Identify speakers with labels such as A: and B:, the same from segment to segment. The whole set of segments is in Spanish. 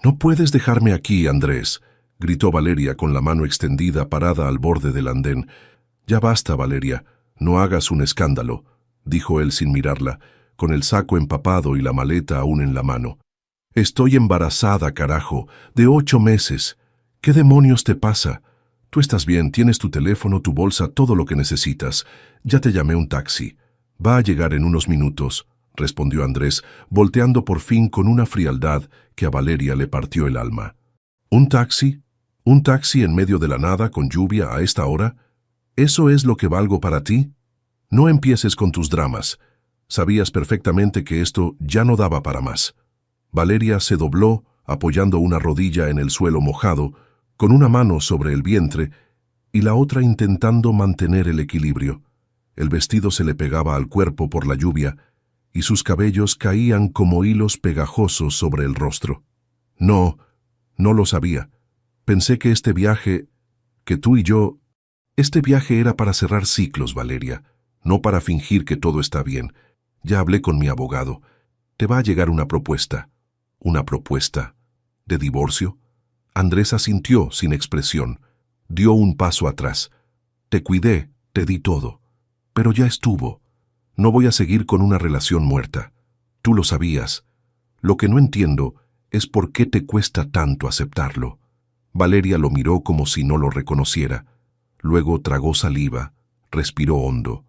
A: «No puedes dejarme aquí, Andrés», gritó Valeria con la mano extendida parada al borde del andén. «Ya basta, Valeria, no hagas un escándalo», dijo él sin mirarla, con el saco empapado y la maleta aún en la mano. «Estoy embarazada, carajo, de 8 meses. ¿Qué demonios te pasa? Tú estás bien, tienes tu teléfono, tu bolsa, todo lo que necesitas. Ya te llamé un taxi. Va a llegar en unos minutos», respondió Andrés, volteando por fin con una frialdad que a Valeria le partió el alma. «¿Un taxi? ¿Un taxi en medio de la nada, con lluvia, a esta hora? ¿Eso es lo que valgo para ti? No empieces con tus dramas. Sabías perfectamente que esto ya no daba para más». Valeria se dobló, apoyando una rodilla en el suelo mojado, con una mano sobre el vientre y la otra intentando mantener el equilibrio. El vestido se le pegaba al cuerpo por la lluvia y sus cabellos caían como hilos pegajosos sobre el rostro. «No, no lo sabía. Pensé que este viaje era para cerrar ciclos, Valeria, no para fingir que todo está bien. Ya hablé con mi abogado. Te va a llegar una propuesta». «¿Una propuesta? ¿De divorcio?» Andrés asintió sin expresión. Dio un paso atrás. «Te cuidé, te di todo. Pero ya estuvo. No voy a seguir con una relación muerta. Tú lo sabías. Lo que no entiendo es por qué te cuesta tanto aceptarlo». Valeria lo miró como si no lo reconociera. Luego tragó saliva, respiró hondo.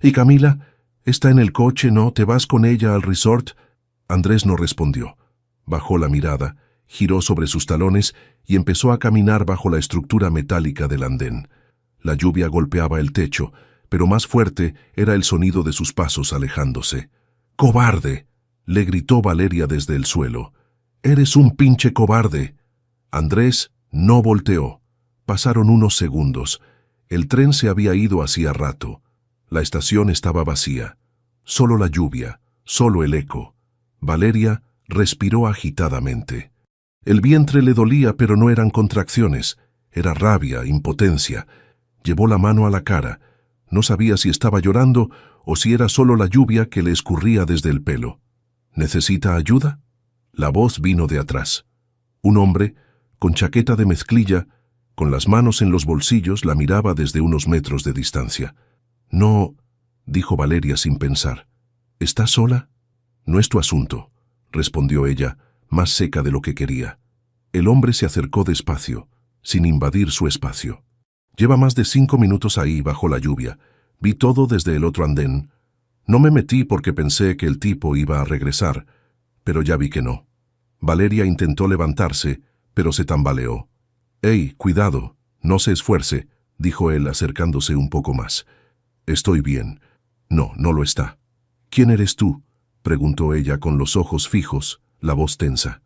A: «¿Y Camila? ¿Está en el coche, no? ¿Te vas con ella al resort?» Andrés no respondió. Bajó la mirada, giró sobre sus talones y empezó a caminar bajo la estructura metálica del andén. La lluvia golpeaba el techo, pero más fuerte era el sonido de sus pasos alejándose. «¡Cobarde!», le gritó Valeria desde el suelo. «¡Eres un pinche cobarde!». Andrés no volteó. Pasaron unos segundos. El tren se había ido hacía rato. La estación estaba vacía. Solo la lluvia, solo el eco. Valeria respiró agitadamente. El vientre le dolía, pero no eran contracciones. Era rabia, impotencia. Llevó la mano a la cara. No sabía si estaba llorando o si era solo la lluvia que le escurría desde el pelo. «¿Necesita ayuda?». La voz vino de atrás. Un hombre, con chaqueta de mezclilla, con las manos en los bolsillos, la miraba desde unos metros de distancia. «No», dijo Valeria sin pensar. «¿Estás sola?». «No es tu asunto», respondió ella, más seca de lo que quería. El hombre se acercó despacio, sin invadir su espacio. «Lleva más de 5 minutos ahí, bajo la lluvia. Vi todo desde el otro andén. No me metí porque pensé que el tipo iba a regresar, pero ya vi que no». Valeria intentó levantarse, pero se tambaleó. «Ey, cuidado, no se esfuerce», dijo él acercándose un poco más. «Estoy bien». «No, no lo está». «¿Quién eres tú?», preguntó ella con los ojos fijos, la voz tensa.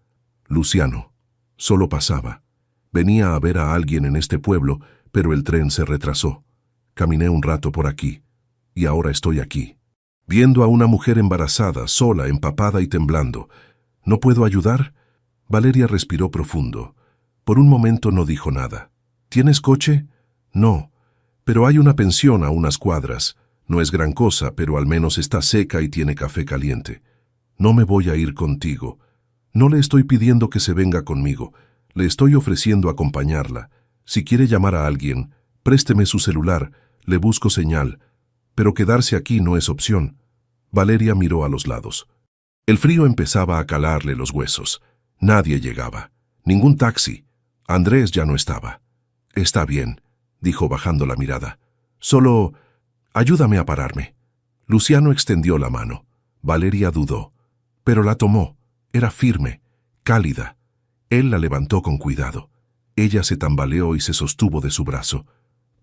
A: «Luciano. Solo pasaba. Venía a ver a alguien en este pueblo, pero el tren se retrasó. Caminé un rato por aquí, y ahora estoy aquí, viendo a una mujer embarazada, sola, empapada y temblando. ¿No puedo ayudar?». Valeria respiró profundo. Por un momento no dijo nada. «¿Tienes coche?». «No, pero hay una pensión a unas cuadras. No es gran cosa, pero al menos está seca y tiene café caliente». «No me voy a ir contigo. No le estoy pidiendo que se venga conmigo. Le estoy ofreciendo acompañarla. Si quiere llamar a alguien, présteme su celular, le busco señal. Pero quedarse aquí no es opción». Valeria miró a los lados. El frío empezaba a calarle los huesos. Nadie llegaba. Ningún taxi. Andrés ya no estaba. «Está bien», dijo bajando la mirada. «Solo ayúdame a pararme». Luciano extendió la mano. Valeria dudó, pero la tomó. Era firme, cálida. Él la levantó con cuidado. Ella se tambaleó y se sostuvo de su brazo.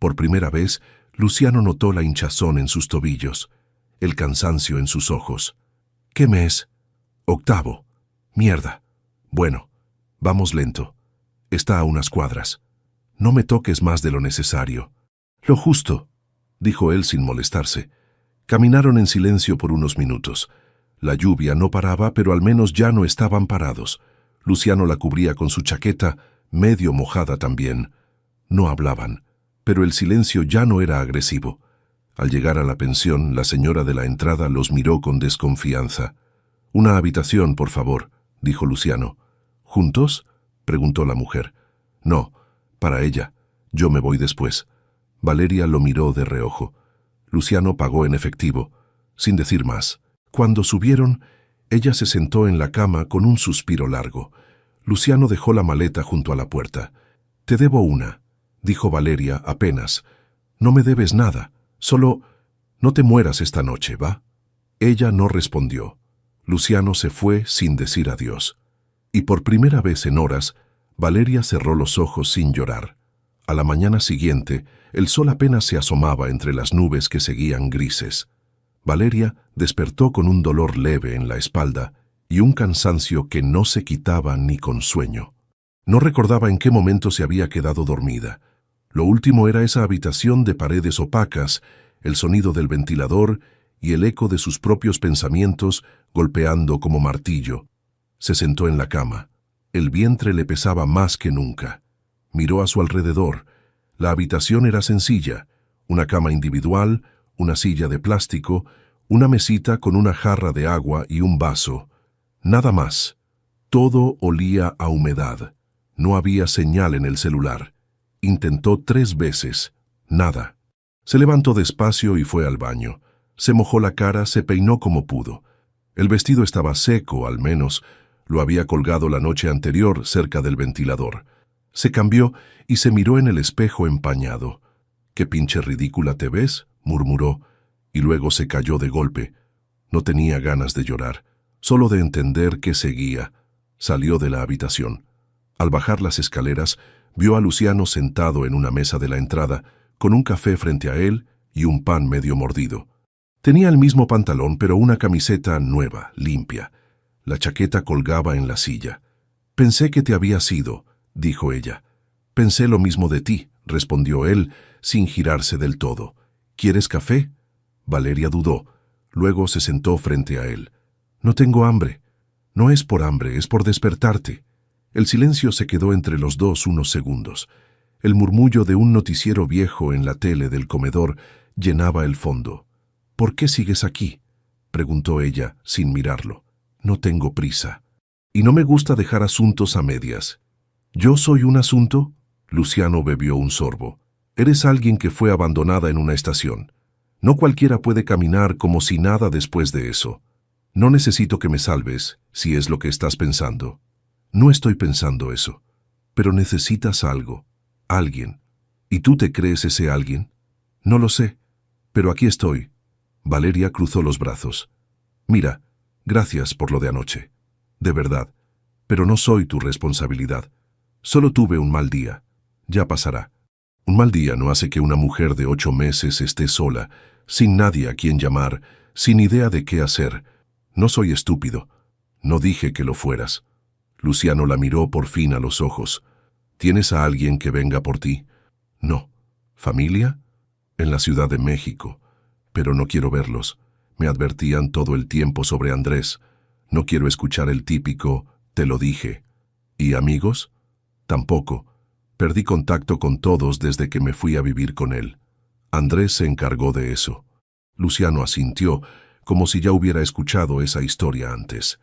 A: Por primera vez, Luciano notó la hinchazón en sus tobillos, el cansancio en sus ojos. «¿Qué mes?». «Octavo». «Mierda». «Bueno, vamos lento. Está a unas cuadras. No me toques más de lo necesario». «Lo justo», dijo él sin molestarse. Caminaron en silencio por unos minutos. La lluvia no paraba, pero al menos ya no estaban parados. Luciano la cubría con su chaqueta, medio mojada también. No hablaban, pero el silencio ya no era agresivo. Al llegar a la pensión, la señora de la entrada los miró con desconfianza. «Una habitación, por favor», dijo Luciano. ¿Juntos?, preguntó la mujer. No, para ella. Yo me voy después. Valeria lo miró de reojo. Luciano pagó en efectivo, sin decir más. Cuando subieron, ella se sentó en la cama con un suspiro largo. Luciano dejó la maleta junto a la puerta. «Te debo una», dijo Valeria apenas. «No me debes nada, solo no te mueras esta noche, ¿va?» Ella no respondió. Luciano se fue sin decir adiós. Y por primera vez en horas, Valeria cerró los ojos sin llorar. A la mañana siguiente, el sol apenas se asomaba entre las nubes que seguían grises. Valeria despertó con un dolor leve en la espalda y un cansancio que no se quitaba ni con sueño. No recordaba en qué momento se había quedado dormida. Lo último era esa habitación de paredes opacas, el sonido del ventilador y el eco de sus propios pensamientos golpeando como martillo. Se sentó en la cama. El vientre le pesaba más que nunca. Miró a su alrededor. La habitación era sencilla: una cama individual, una silla de plástico, una mesita con una jarra de agua y un vaso. Nada más. Todo olía a humedad. No había señal en el celular. Intentó 3 veces. Nada. Se levantó despacio y fue al baño. Se mojó la cara, se peinó como pudo. El vestido estaba seco, al menos. Lo había colgado la noche anterior cerca del ventilador. Se cambió y se miró en el espejo empañado. «¿Qué pinche ridícula te ves?», murmuró, y luego se cayó de golpe. No tenía ganas de llorar, solo de entender que seguía. Salió de la habitación. Al bajar las escaleras, vio a Luciano sentado en una mesa de la entrada, con un café frente a él y un pan medio mordido. Tenía el mismo pantalón, pero una camiseta nueva, limpia. La chaqueta colgaba en la silla. «Pensé que te habías ido», dijo ella. «Pensé lo mismo de ti», respondió él, sin girarse del todo. «¿Quieres café?». Valeria dudó. Luego se sentó frente a él. «No tengo hambre». «No es por hambre, es por despertarte». El silencio se quedó entre los dos unos segundos. El murmullo de un noticiero viejo en la tele del comedor llenaba el fondo. «¿Por qué sigues aquí?», preguntó ella, sin mirarlo. «No tengo prisa. Y no me gusta dejar asuntos a medias». «¿Yo soy un asunto?». Luciano bebió un sorbo. «Eres alguien que fue abandonada en una estación. No cualquiera puede caminar como si nada después de eso. No necesito que me salves, si es lo que estás pensando». «No estoy pensando eso. Pero necesitas algo. Alguien. ¿Y tú te crees ese alguien?». «No lo sé. Pero aquí estoy». Valeria cruzó los brazos. «Mira, gracias por lo de anoche. De verdad. Pero no soy tu responsabilidad. Solo tuve un mal día. Ya pasará». Un mal día no hace que una mujer de 8 meses esté sola, sin nadie a quien llamar, sin idea de qué hacer. «No soy estúpido. No dije que lo fueras». Luciano la miró por fin a los ojos. «¿Tienes a alguien que venga por ti?». «No». «¿Familia?». «En la Ciudad de México. Pero no quiero verlos. Me advertían todo el tiempo sobre Andrés. No quiero escuchar el típico «te lo dije». «¿Y amigos?». «Tampoco. Perdí contacto con todos desde que me fui a vivir con él. Andrés se encargó de eso». Luciano asintió, como si ya hubiera escuchado esa historia antes.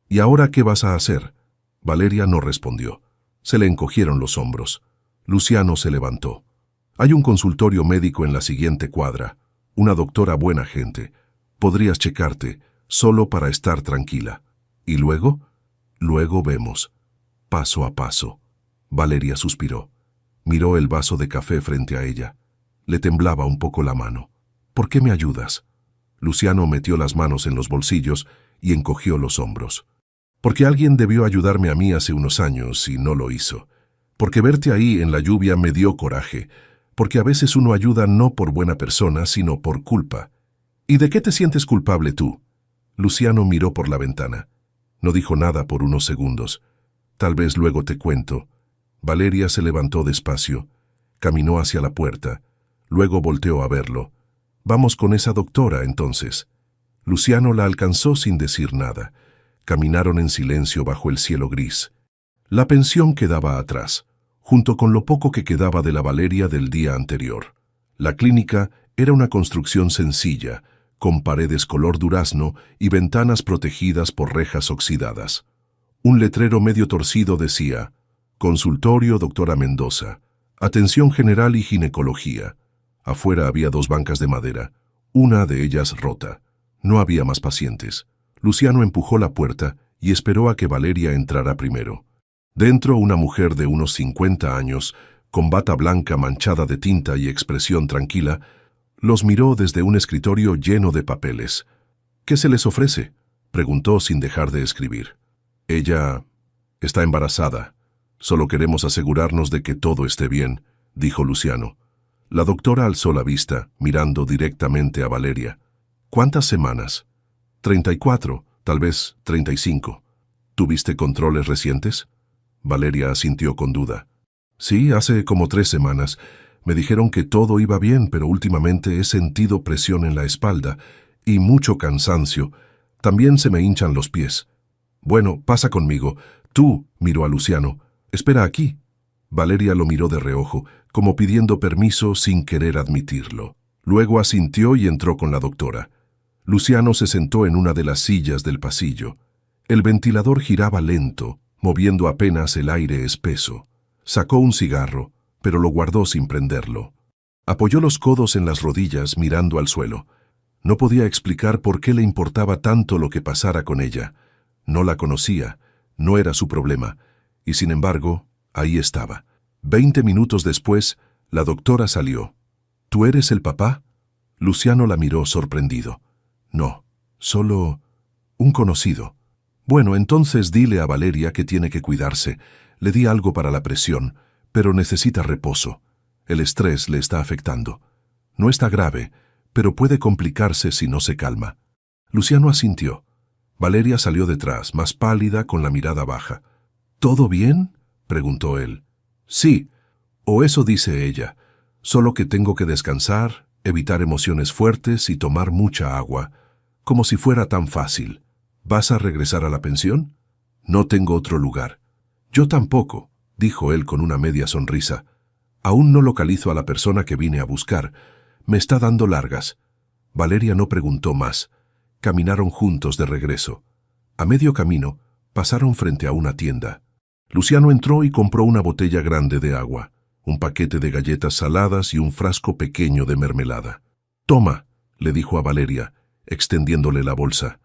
A: «¿Y ahora qué vas a hacer?». Valeria no respondió. Se le encogieron los hombros. Luciano se levantó. «Hay un consultorio médico en la siguiente cuadra. Una doctora buena gente. Podrías checarte, solo para estar tranquila. ¿Y luego?». «Luego vemos. Paso a paso». Valeria suspiró. Miró el vaso de café frente a ella. Le temblaba un poco la mano. «¿Por qué me ayudas?». Luciano metió las manos en los bolsillos y encogió los hombros. «Porque alguien debió ayudarme a mí hace unos años y no lo hizo. Porque verte ahí en la lluvia me dio coraje. Porque a veces uno ayuda no por buena persona, sino por culpa». «¿Y de qué te sientes culpable tú?». Luciano miró por la ventana. No dijo nada por unos segundos. «Tal vez luego te cuento». Valeria se levantó despacio. Caminó hacia la puerta. Luego volteó a verlo. «Vamos con esa doctora, entonces». Luciano la alcanzó sin decir nada. Caminaron en silencio bajo el cielo gris. La pensión quedaba atrás, junto con lo poco que quedaba de la Valeria del día anterior. La clínica era una construcción sencilla, con paredes color durazno y ventanas protegidas por rejas oxidadas. Un letrero medio torcido decía: Consultorio doctora Mendoza. Atención general y ginecología. Afuera había 2 bancas de madera, una de ellas rota. No había más pacientes. Luciano empujó la puerta y esperó a que Valeria entrara primero. Dentro, una mujer de unos 50 años, con bata blanca manchada de tinta y expresión tranquila, los miró desde un escritorio lleno de papeles. «¿Qué se les ofrece?», preguntó sin dejar de escribir. «Ella está embarazada. Solo queremos asegurarnos de que todo esté bien», dijo Luciano. La doctora alzó la vista, mirando directamente a Valeria. «¿Cuántas semanas?». 34, tal vez 35. «¿Tuviste controles recientes?». Valeria asintió con duda. «Sí, hace como 3 semanas. Me dijeron que todo iba bien, pero últimamente he sentido presión en la espalda y mucho cansancio. También se me hinchan los pies». «Bueno, pasa conmigo. Tú», miró a Luciano. «Espera aquí». Valeria lo miró de reojo, como pidiendo permiso sin querer admitirlo. Luego asintió y entró con la doctora. Luciano se sentó en una de las sillas del pasillo. El ventilador giraba lento, moviendo apenas el aire espeso. Sacó un cigarro, pero lo guardó sin prenderlo. Apoyó los codos en las rodillas mirando al suelo. No podía explicar por qué le importaba tanto lo que pasara con ella. No la conocía, no era su problema, y sin embargo, ahí estaba. 20 minutos después, la doctora salió. «¿Tú eres el papá?». Luciano la miró sorprendido. «No, solo un conocido». «Bueno, entonces dile a Valeria que tiene que cuidarse. Le di algo para la presión, pero necesita reposo. El estrés le está afectando. No está grave, pero puede complicarse si no se calma». Luciano asintió. Valeria salió detrás, más pálida, con la mirada baja. «¿Todo bien?», preguntó él. «Sí, o eso dice ella. Solo que tengo que descansar, evitar emociones fuertes y tomar mucha agua. Como si fuera tan fácil. ¿Vas a regresar a la pensión?». «No tengo otro lugar». «Yo tampoco», dijo él con una media sonrisa. «Aún no localizo a la persona que vine a buscar. Me está dando largas». Valeria no preguntó más. Caminaron juntos de regreso. A medio camino, pasaron frente a una tienda. Luciano entró y compró una botella grande de agua, un paquete de galletas saladas y un frasco pequeño de mermelada. «Toma», le dijo a Valeria, extendiéndole la bolsa.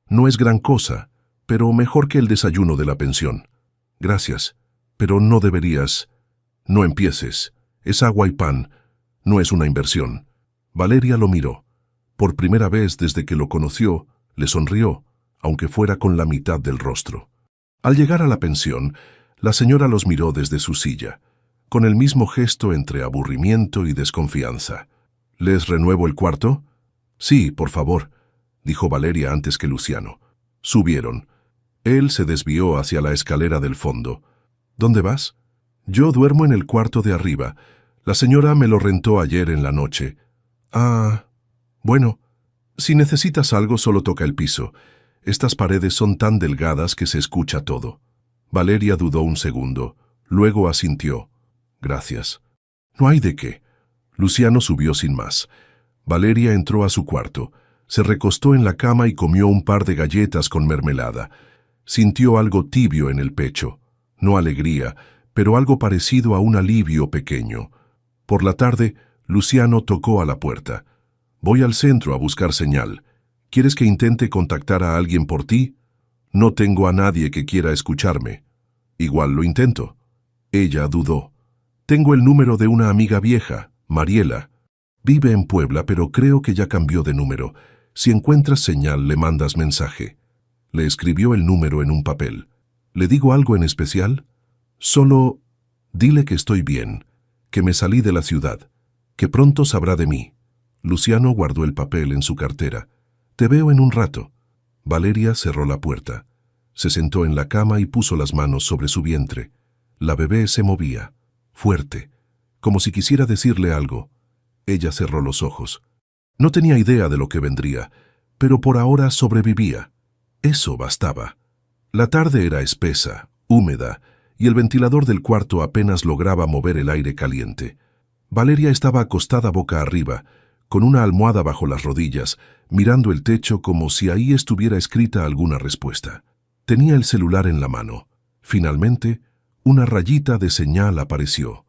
A: «No es gran cosa, pero mejor que el desayuno de la pensión». «Gracias, pero no deberías». «No empieces. Es agua y pan. No es una inversión». Valeria lo miró. Por primera vez desde que lo conoció, le sonrió, aunque fuera con la mitad del rostro. Al llegar a la pensión, la señora los miró desde su silla, con el mismo gesto entre aburrimiento y desconfianza. «¿Les renuevo el cuarto?». «Sí, por favor», dijo Valeria antes que Luciano. Subieron. Él se desvió hacia la escalera del fondo. «¿Dónde vas?». «Yo duermo en el cuarto de arriba. La señora me lo rentó ayer en la noche». «Ah, bueno, si necesitas algo solo toca el piso. Estas paredes son tan delgadas que se escucha todo». Valeria dudó un segundo, luego asintió. «Gracias». «No hay de qué». Luciano subió sin más. Valeria entró a su cuarto, se recostó en la cama y comió un par de galletas con mermelada. Sintió algo tibio en el pecho, no alegría, pero algo parecido a un alivio pequeño. Por la tarde, Luciano tocó a la puerta. «Voy al centro a buscar señal. ¿Quieres que intente contactar a alguien por ti?». «No tengo a nadie que quiera escucharme». «Igual lo intento». Ella dudó. «Tengo el número de una amiga vieja, Mariela. Vive en Puebla, pero creo que ya cambió de número. Si encuentras señal, le mandas mensaje». Le escribió el número en un papel. «¿Le digo algo en especial?». «Solo dile que estoy bien, que me salí de la ciudad, que pronto sabrá de mí». Luciano guardó el papel en su cartera. «Te veo en un rato». Valeria cerró la puerta. Se sentó en la cama y puso las manos sobre su vientre. La bebé se movía, fuerte, como si quisiera decirle algo. Ella cerró los ojos. No tenía idea de lo que vendría, pero por ahora sobrevivía. Eso bastaba. La tarde era espesa, húmeda, y el ventilador del cuarto apenas lograba mover el aire caliente. Valeria estaba acostada boca arriba, con una almohada bajo las rodillas, mirando el techo como si ahí estuviera escrita alguna respuesta. Tenía el celular en la mano. Finalmente, una rayita de señal apareció.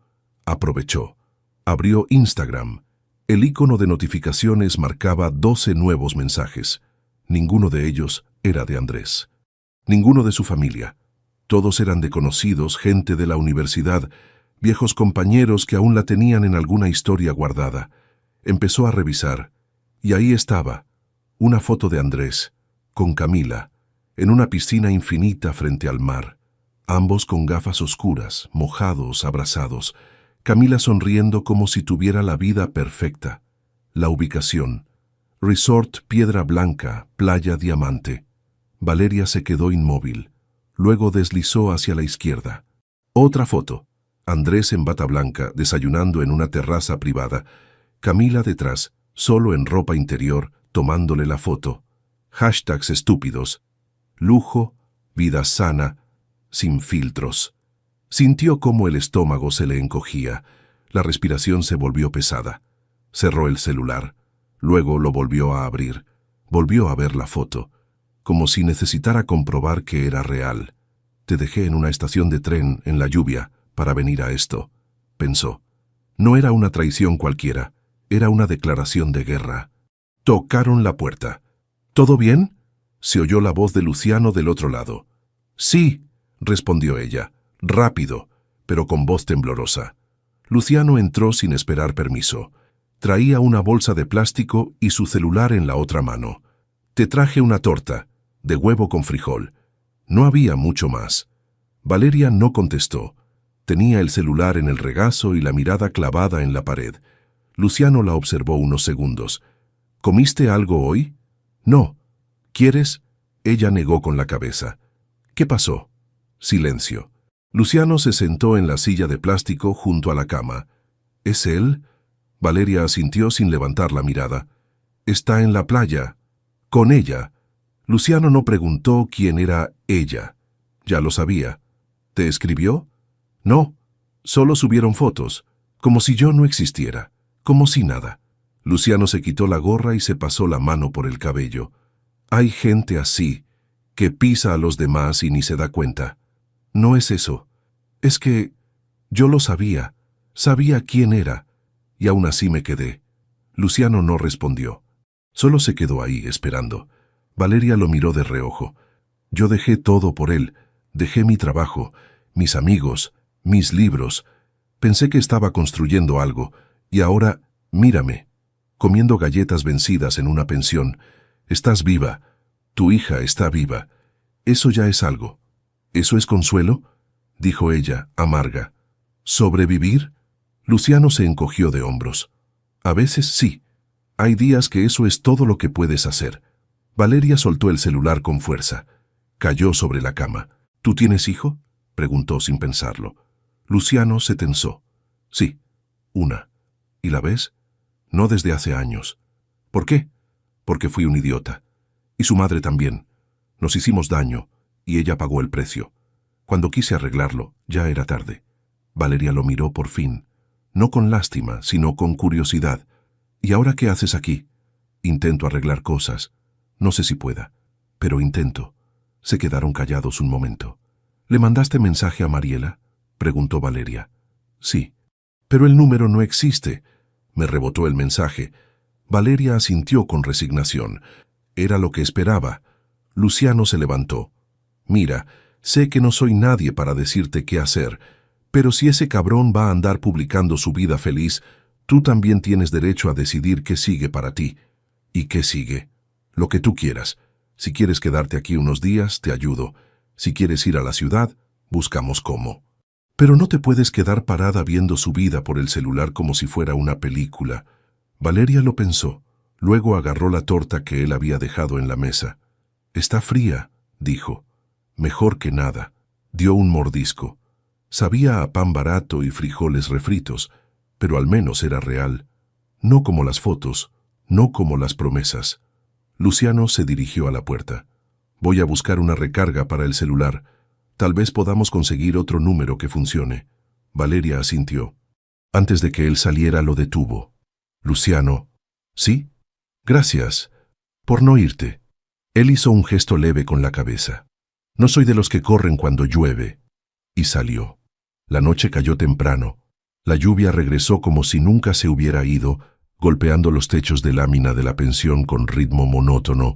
A: Aprovechó. Abrió Instagram. El icono de notificaciones marcaba 12 nuevos mensajes. Ninguno de ellos era de Andrés. Ninguno de su familia. Todos eran de conocidos, gente de la universidad, viejos compañeros que aún la tenían en alguna historia guardada. Empezó a revisar, y ahí estaba, una foto de Andrés, con Camila, en una piscina infinita frente al mar, ambos con gafas oscuras, mojados, abrazados, Camila sonriendo como si tuviera la vida perfecta. La ubicación: Resort Piedra Blanca, Playa Diamante. Valeria se quedó inmóvil. Luego deslizó hacia la izquierda. Otra foto. Andrés en bata blanca, desayunando en una terraza privada. Camila detrás, solo en ropa interior, tomándole la foto. Hashtags estúpidos. Lujo, vida sana, sin filtros. Sintió cómo el estómago se le encogía. La respiración se volvió pesada. Cerró el celular. Luego lo volvió a abrir. Volvió a ver la foto, como si necesitara comprobar que era real. Te dejé en una estación de tren, en la lluvia, para venir a esto, pensó. No era una traición cualquiera, era una declaración de guerra. Tocaron la puerta. ¿Todo bien?, se oyó la voz de Luciano del otro lado. Sí, respondió ella, rápido, pero con voz temblorosa. Luciano entró sin esperar permiso. Traía una bolsa de plástico y su celular en la otra mano. Te traje una torta, de huevo con frijol. No había mucho más. Valeria no contestó. Tenía el celular en el regazo y la mirada clavada en la pared. Luciano la observó unos segundos. ¿Comiste algo hoy? No. ¿Quieres? Ella negó con la cabeza. ¿Qué pasó? Silencio. Luciano se sentó en la silla de plástico junto a la cama. ¿Es él? Valeria asintió sin levantar la mirada. Está en la playa. Con ella. Luciano no preguntó quién era ella. Ya lo sabía. ¿Te escribió? No. Solo subieron fotos. Como si yo no existiera. Como si nada. Luciano se quitó la gorra y se pasó la mano por el cabello. Hay gente así, que pisa a los demás y ni se da cuenta. No es eso. Es que yo lo sabía. Sabía quién era. Y aún así me quedé. Luciano no respondió. Solo se quedó ahí, esperando. Valeria lo miró de reojo. Yo dejé todo por él. Dejé mi trabajo, mis amigos, mis libros. Pensé que estaba construyendo algo. Y ahora, mírame. Comiendo galletas vencidas en una pensión. Estás viva. Tu hija está viva. Eso ya es algo. ¿Eso es consuelo?, dijo ella, amarga. ¿Sobrevivir? Luciano se encogió de hombros. A veces sí. Hay días que eso es todo lo que puedes hacer. Valeria soltó el celular con fuerza. Cayó sobre la cama. ¿Tú tienes hijo?, preguntó sin pensarlo. Luciano se tensó. Sí, una. ¿Y la ves? No desde hace años. ¿Por qué? Porque fui un idiota. Y su madre también. Nos hicimos daño, y ella pagó el precio. Cuando quise arreglarlo, ya era tarde. Valeria lo miró por fin, no con lástima, sino con curiosidad. ¿Y ahora qué haces aquí? Intento arreglar cosas. No sé si pueda, pero intento. Se quedaron callados un momento. ¿Le mandaste mensaje a Mariela?, preguntó Valeria. Sí. Pero el número no existe. Me rebotó el mensaje. Valeria asintió con resignación. Era lo que esperaba. Luciano se levantó. Mira, sé que no soy nadie para decirte qué hacer, pero si ese cabrón va a andar publicando su vida feliz, tú también tienes derecho a decidir qué sigue para ti. ¿Y qué sigue? Lo que tú quieras. Si quieres quedarte aquí unos días, te ayudo. Si quieres ir a la ciudad, buscamos cómo. Pero no te puedes quedar parada viendo su vida por el celular como si fuera una película. Valeria lo pensó. Luego agarró la torta que él había dejado en la mesa. Está fría, dijo. Mejor que nada. Dio un mordisco. Sabía a pan barato y frijoles refritos, pero al menos era real. No como las fotos, no como las promesas. Luciano se dirigió a la puerta. Voy a buscar una recarga para el celular. Tal vez podamos conseguir otro número que funcione. Valeria asintió. Antes de que él saliera lo detuvo. Luciano. ¿Sí? Gracias. Por no irte. Él hizo un gesto leve con la cabeza. No soy de los que corren cuando llueve. Y salió. La noche cayó temprano. La lluvia regresó como si nunca se hubiera ido, golpeando los techos de lámina de la pensión con ritmo monótono.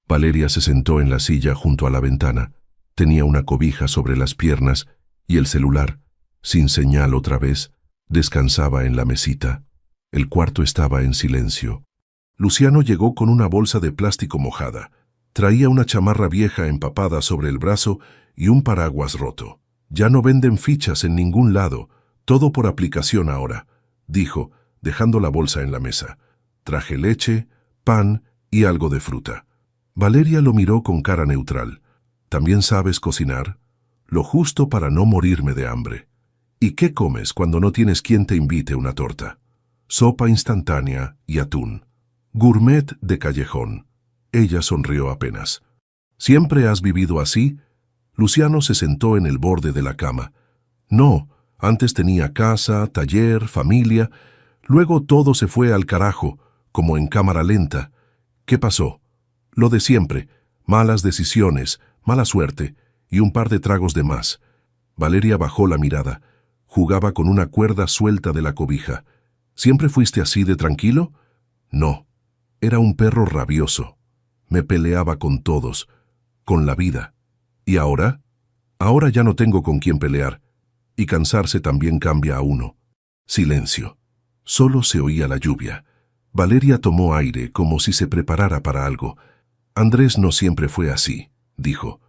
A: Valeria se sentó en la silla junto a la ventana. Tenía una cobija sobre las piernas y el celular, sin señal otra vez, descansaba en la mesita. El cuarto estaba en silencio. Luciano llegó con una bolsa de plástico mojada. Traía una chamarra vieja empapada sobre el brazo y un paraguas roto. «Ya no venden fichas en ningún lado, todo por aplicación ahora», dijo, dejando la bolsa en la mesa. «Traje leche, pan y algo de fruta». Valeria lo miró con cara neutral. «¿También sabes cocinar?» «Lo justo para no morirme de hambre». «¿Y qué comes cuando no tienes quien te invite una torta?» «Sopa instantánea y atún». «Gourmet de callejón». Ella sonrió apenas. «¿Siempre has vivido así?» Luciano se sentó en el borde de la cama. «No, antes tenía casa, taller, familia. Luego todo se fue al carajo, como en cámara lenta. ¿Qué pasó?» «Lo de siempre, malas decisiones, mala suerte y un par de tragos de más». Valeria bajó la mirada. Jugaba con una cuerda suelta de la cobija. «¿Siempre fuiste así de tranquilo?» «No, era un perro rabioso. Me peleaba con todos, con la vida. ¿Y ahora? Ahora ya no tengo con quién pelear. Y cansarse también cambia a uno». Silencio. Solo se oía la lluvia. Valeria tomó aire como si se preparara para algo. «Andrés no siempre fue así», dijo.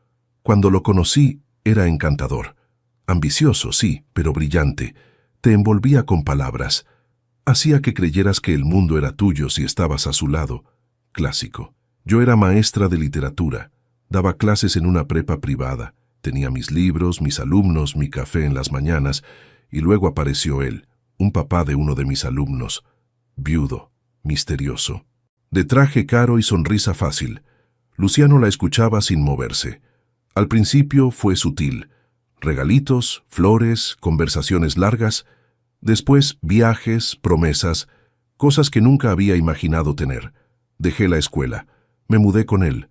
A: «Cuando lo conocí, era encantador. Ambicioso, sí, pero brillante. Te envolvía con palabras. Hacía que creyeras que el mundo era tuyo si estabas a su lado. Clásico. Yo era maestra de literatura. Daba clases en una prepa privada. Tenía mis libros, mis alumnos, mi café en las mañanas, y luego apareció él, un papá de uno de mis alumnos. Viudo, misterioso. De traje caro y sonrisa fácil. Luciano la escuchaba sin moverse. Al principio fue sutil. Regalitos, flores, conversaciones largas. Después viajes, promesas, cosas que nunca había imaginado tener. Dejé la escuela. Me mudé con él.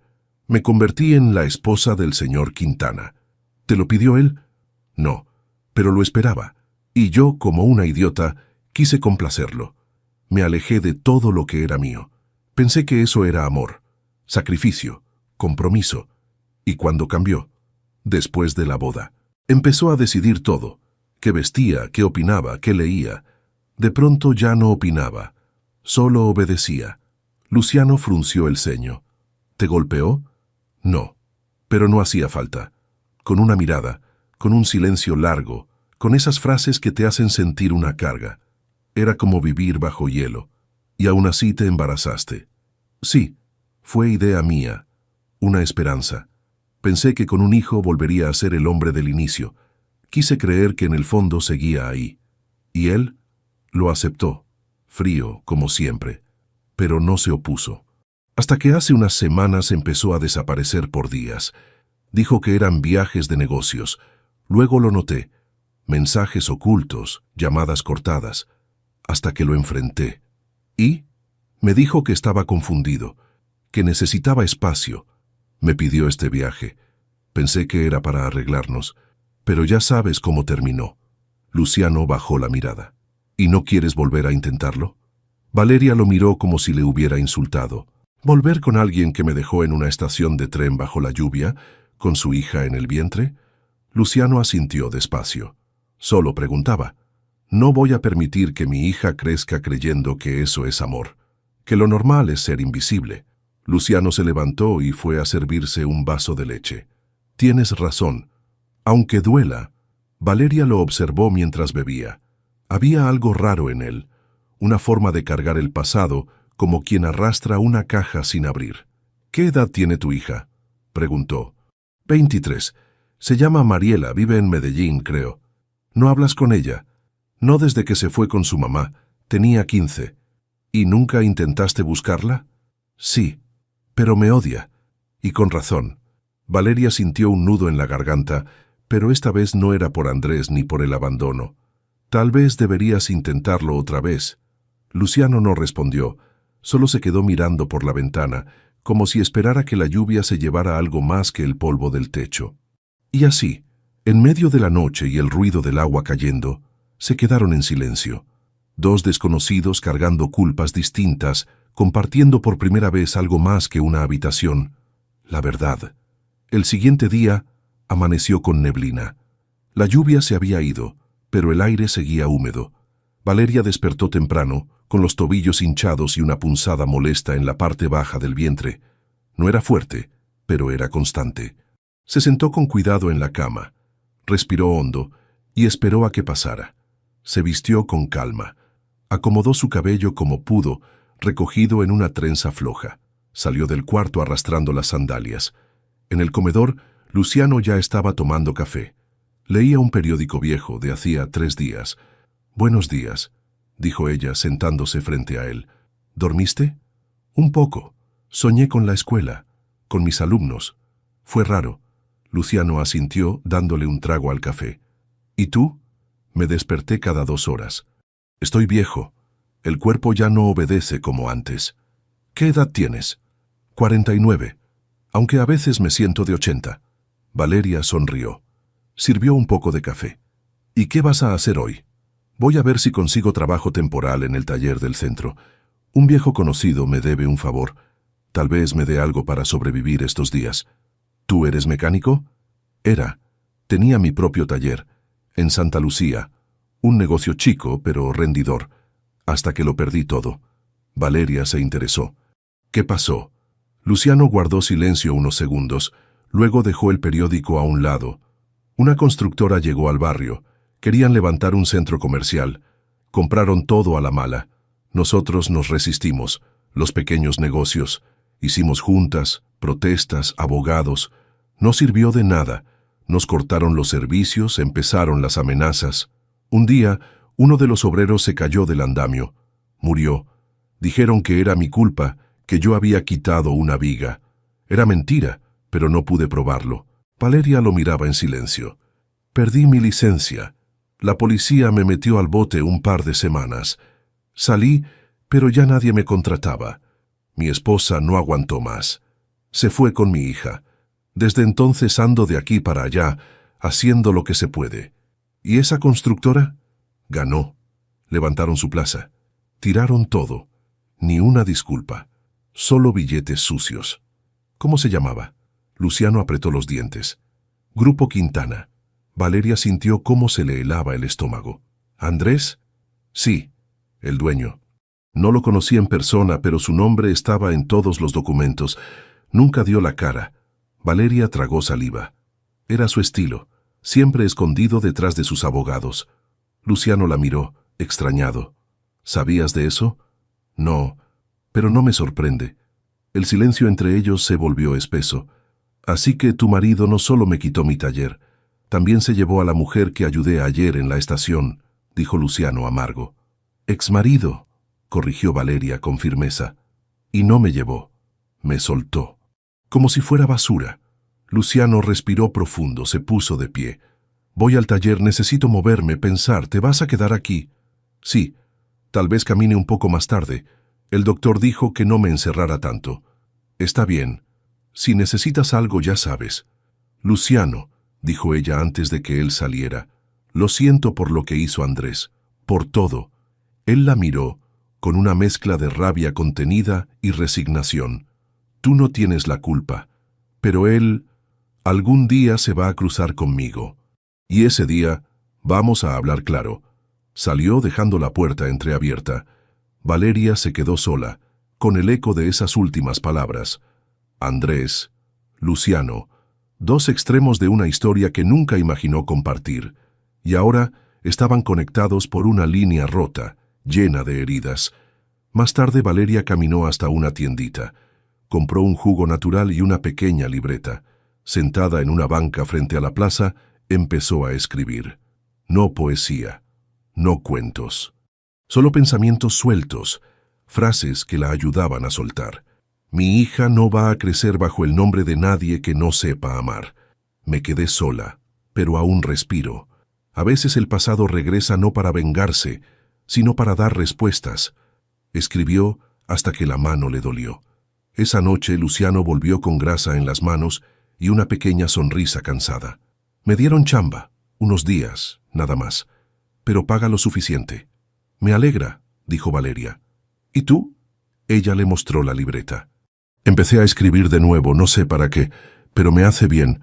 A: Me convertí en la esposa del señor Quintana. ¿Te lo pidió él? No, pero lo esperaba. Y yo, como una idiota, quise complacerlo. Me alejé de todo lo que era mío. Pensé que eso era amor, sacrificio, compromiso. Y cuando cambió, después de la boda, empezó a decidir todo. Qué vestía, qué opinaba, qué leía. De pronto ya no opinaba. Solo obedecía. Luciano frunció el ceño. ¿Te golpeó? No, pero no hacía falta. Con una mirada, con un silencio largo, con esas frases que te hacen sentir una carga. Era como vivir bajo hielo. Y aún así te embarazaste. Sí, fue idea mía. Una esperanza. Pensé que con un hijo volvería a ser el hombre del inicio. Quise creer que en el fondo seguía ahí. Y él lo aceptó, frío, como siempre, pero no se opuso. Hasta que hace unas semanas empezó a desaparecer por días. Dijo que eran viajes de negocios. Luego lo noté. Mensajes ocultos, llamadas cortadas. Hasta que lo enfrenté. Y me dijo que estaba confundido, que necesitaba espacio. Me pidió este viaje. Pensé que era para arreglarnos, pero ya sabes cómo terminó. Luciano bajó la mirada. ¿Y no quieres volver a intentarlo? Valeria lo miró como si le hubiera insultado. ¿Volver con alguien que me dejó en una estación de tren bajo la lluvia, con su hija en el vientre? Luciano asintió despacio. Solo preguntaba. No voy a permitir que mi hija crezca creyendo que eso es amor, que lo normal es ser invisible. Luciano se levantó y fue a servirse un vaso de leche. Tienes razón. Aunque duela. Valeria lo observó mientras bebía. Había algo raro en él, una forma de cargar el pasado, como quien arrastra una caja sin abrir. ¿Qué edad tiene tu hija?, preguntó. 23. Se llama Mariela, vive en Medellín, creo. ¿No hablas con ella? No desde que se fue con su mamá. Tenía 15. ¿Y nunca intentaste buscarla? Sí, pero me odia. Y con razón. Valeria sintió un nudo en la garganta, pero esta vez no era por Andrés ni por el abandono. Tal vez deberías intentarlo otra vez. Luciano no respondió, solo se quedó mirando por la ventana, como si esperara que la lluvia se llevara algo más que el polvo del techo. Y así, en medio de la noche y el ruido del agua cayendo, se quedaron en silencio. Dos desconocidos cargando culpas distintas, compartiendo por primera vez algo más que una habitación. La verdad. El siguiente día amaneció con neblina. La lluvia se había ido, pero el aire seguía húmedo. Valeria despertó temprano, con los tobillos hinchados y una punzada molesta en la parte baja del vientre. No era fuerte, pero era constante. Se sentó con cuidado en la cama, respiró hondo y esperó a que pasara. Se vistió con calma. Acomodó su cabello como pudo, recogido en una trenza floja. Salió del cuarto arrastrando las sandalias. En el comedor, Luciano ya estaba tomando café. Leía un periódico viejo de hacía 3 días. «Buenos días», dijo ella sentándose frente a él. «¿Dormiste?» «Un poco. Soñé con la escuela, con mis alumnos. Fue raro». Luciano asintió dándole un trago al café. «¿Y tú?» «Me desperté cada 2 horas. Estoy viejo. El cuerpo ya no obedece como antes». «¿Qué edad tienes?» 49, aunque a veces me siento de 80. Valeria sonrió. Sirvió un poco de café. «¿Y qué vas a hacer hoy?» «Voy a ver si consigo trabajo temporal en el taller del centro. Un viejo conocido me debe un favor. Tal vez me dé algo para sobrevivir estos días». «¿Tú eres mecánico?» «Era. Tenía mi propio taller, en Santa Lucía. Un negocio chico, pero rendidor. Hasta que lo perdí todo». Valeria se interesó. «¿Qué pasó?» Luciano guardó silencio unos segundos, luego dejó el periódico a un lado. Una constructora llegó al barrio. Querían levantar un centro comercial. Compraron todo a la mala. Nosotros nos resistimos, los pequeños negocios. Hicimos juntas, protestas, abogados. No sirvió de nada. Nos cortaron los servicios, empezaron las amenazas. Un día, uno de los obreros se cayó del andamio. Murió. Dijeron que era mi culpa, que yo había quitado una viga. Era mentira, pero no pude probarlo. Valeria lo miraba en silencio. «Perdí mi licencia. La policía me metió al bote un par de semanas. Salí, pero ya nadie me contrataba. Mi esposa no aguantó más. Se fue con mi hija. Desde entonces ando de aquí para allá, haciendo lo que se puede. ¿Y esa constructora?» «Ganó. Levantaron su plaza. Tiraron todo. Ni una disculpa. Solo billetes sucios». «¿Cómo se llamaba?» Luciano apretó los dientes. «Grupo Quintana». Valeria sintió cómo se le helaba el estómago. «¿Andrés?» «Sí, el dueño. No lo conocí en persona, pero su nombre estaba en todos los documentos. Nunca dio la cara». Valeria tragó saliva. Era su estilo, siempre escondido detrás de sus abogados. Luciano la miró, extrañado. «¿Sabías de eso?» «No, pero no me sorprende». El silencio entre ellos se volvió espeso. «Así que tu marido no solo me quitó mi taller, también se llevó a la mujer que ayudé ayer en la estación», dijo Luciano amargo. «Exmarido», corrigió Valeria con firmeza. «Y no me llevó, me soltó. Como si fuera basura». Luciano respiró profundo, se puso de pie. «Voy al taller, necesito moverme, pensar. ¿Te vas a quedar aquí?» «Sí, tal vez camine un poco más tarde. El doctor dijo que no me encerrara tanto». «Está bien. Si necesitas algo, ya sabes». «Luciano», dijo ella antes de que él saliera, «lo siento por lo que hizo Andrés, por todo». Él la miró, con una mezcla de rabia contenida y resignación. «Tú no tienes la culpa, pero él algún día se va a cruzar conmigo. Y ese día vamos a hablar claro». Salió dejando la puerta entreabierta. Valeria se quedó sola, con el eco de esas últimas palabras. Andrés, Luciano, 2 extremos de una historia que nunca imaginó compartir, y ahora estaban conectados por una línea rota, llena de heridas. Más tarde Valeria caminó hasta una tiendita. Compró un jugo natural y una pequeña libreta. Sentada en una banca frente a la plaza, empezó a escribir. No poesía, no cuentos. Solo pensamientos sueltos, frases que la ayudaban a soltar. Mi hija no va a crecer bajo el nombre de nadie que no sepa amar. Me quedé sola, pero aún respiro. A veces el pasado regresa no para vengarse, sino para dar respuestas. Escribió hasta que la mano le dolió. Esa noche Luciano volvió con grasa en las manos y una pequeña sonrisa cansada. Me dieron chamba, unos días, nada más, pero paga lo suficiente. Me alegra, dijo Valeria. ¿Y tú? Ella le mostró la libreta. Empecé a escribir de nuevo, no sé para qué, pero me hace bien.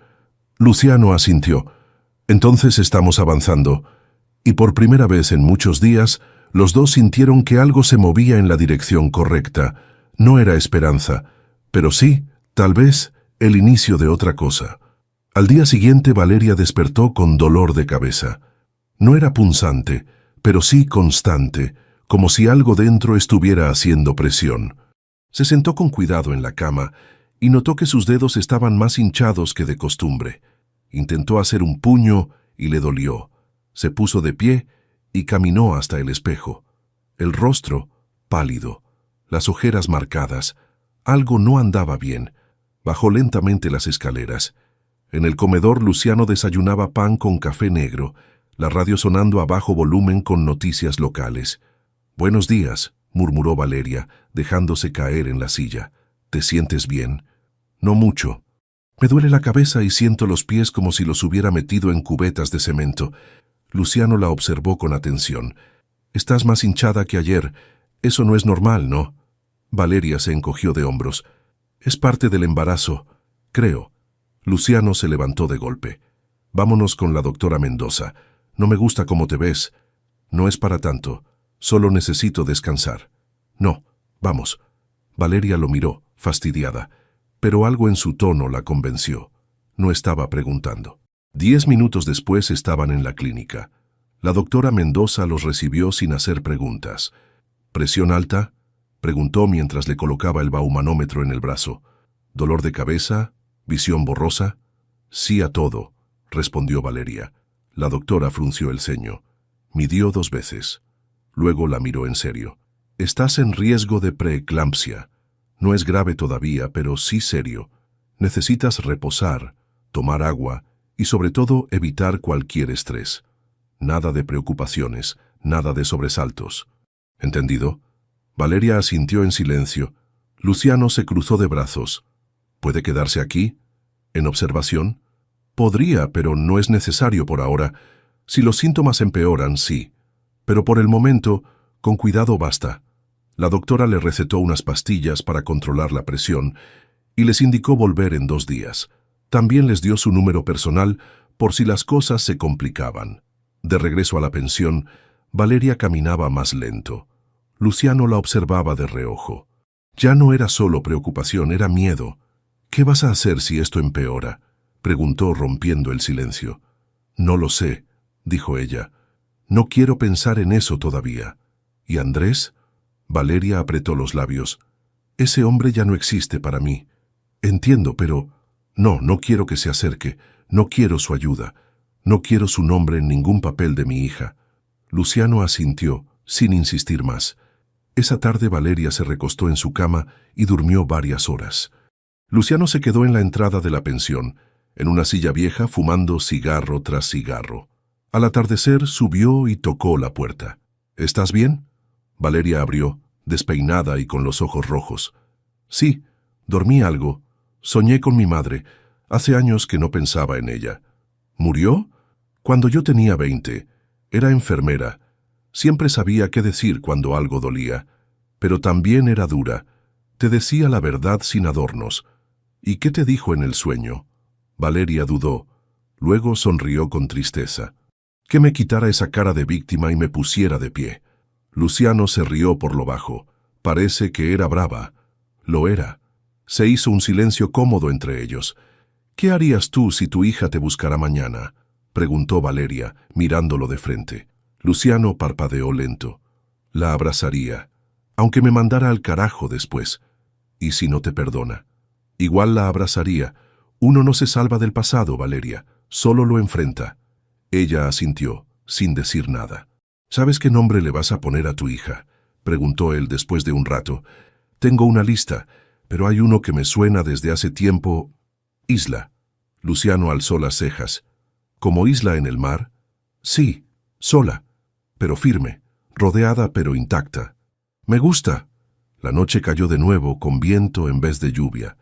A: Luciano asintió. Entonces estamos avanzando, y por primera vez en muchos días, los dos sintieron que algo se movía en la dirección correcta. No era esperanza, pero sí, tal vez, el inicio de otra cosa. Al día siguiente Valeria despertó con dolor de cabeza. No era punzante, pero sí constante, como si algo dentro estuviera haciendo presión. Se sentó con cuidado en la cama y notó que sus dedos estaban más hinchados que de costumbre. Intentó hacer un puño y le dolió. Se puso de pie y caminó hasta el espejo. El rostro, pálido, las ojeras marcadas. Algo no andaba bien. Bajó lentamente las escaleras. En el comedor Luciano desayunaba pan con café negro, la radio sonando a bajo volumen con noticias locales. «Buenos días», murmuró Valeria, dejándose caer en la silla. «¿Te sientes bien?» «No mucho. Me duele la cabeza y siento los pies como si los hubiera metido en cubetas de cemento». Luciano la observó con atención. «Estás más hinchada que ayer. Eso no es normal, ¿no?» Valeria se encogió de hombros. «Es parte del embarazo, creo». Luciano se levantó de golpe. «Vámonos con la doctora Mendoza. No me gusta cómo te ves. No es para tanto. Solo necesito descansar». «No, vamos». Valeria lo miró, fastidiada, pero algo en su tono la convenció. No estaba preguntando. 10 minutos después estaban en la clínica. La doctora Mendoza los recibió sin hacer preguntas. «¿Presión alta?», preguntó mientras le colocaba el baumanómetro en el brazo. «¿Dolor de cabeza? ¿Visión borrosa?» «Sí a todo», respondió Valeria. La doctora frunció el ceño. Midió 2 veces. Luego la miró en serio. «Estás en riesgo de preeclampsia. No es grave todavía, pero sí serio. Necesitas reposar, tomar agua y sobre todo evitar cualquier estrés. Nada de preocupaciones, nada de sobresaltos. ¿Entendido?» Valeria asintió en silencio. Luciano se cruzó de brazos. «¿Puede quedarse aquí? ¿En observación?» «Podría, pero no es necesario por ahora. Si los síntomas empeoran, sí. Pero por el momento, con cuidado basta». La doctora le recetó unas pastillas para controlar la presión y les indicó volver en 2 días. También les dio su número personal por si las cosas se complicaban. De regreso a la pensión, Valeria caminaba más lento. Luciano la observaba de reojo. Ya no era solo preocupación, era miedo. «¿Qué vas a hacer si esto empeora?», preguntó rompiendo el silencio. «No lo sé», dijo ella. «No quiero pensar en eso todavía». «¿Y Andrés?». Valeria apretó los labios. «Ese hombre ya no existe para mí. Entiendo, pero... No quiero que se acerque. No quiero su ayuda. No quiero su nombre en ningún papel de mi hija». Luciano asintió, sin insistir más. Esa tarde Valeria se recostó en su cama y durmió varias horas. Luciano se quedó en la entrada de la pensión, en una silla vieja, fumando cigarro tras cigarro. Al atardecer subió y tocó la puerta. «¿Estás bien?». Valeria abrió, despeinada y con los ojos rojos. «Sí, dormí algo. Soñé con mi madre. Hace años que no pensaba en ella». «¿Murió?». «Cuando yo tenía 20. Era enfermera. Siempre sabía qué decir cuando algo dolía. Pero también era dura. Te decía la verdad sin adornos». «¿Y qué te dijo en el sueño?». Valeria dudó. Luego sonrió con tristeza. «Que me quitara esa cara de víctima y me pusiera de pie». Luciano se rió por lo bajo. Parece que era brava. Lo era. Se hizo un silencio cómodo entre ellos. «¿Qué harías tú si tu hija te buscara mañana?», preguntó Valeria, mirándolo de frente. Luciano parpadeó lento. «La abrazaría, aunque me mandara al carajo después. ¿Y si no te perdona?». «Igual la abrazaría. Uno no se salva del pasado, Valeria, solo lo enfrenta». Ella asintió, sin decir nada. «¿Sabes qué nombre le vas a poner a tu hija?», preguntó él después de un rato. «Tengo una lista, pero hay uno que me suena desde hace tiempo». «Isla». Luciano alzó las cejas. «¿Como isla en el mar?». «Sí, sola, pero firme, rodeada pero intacta». «Me gusta». La noche cayó de nuevo con viento en vez de lluvia.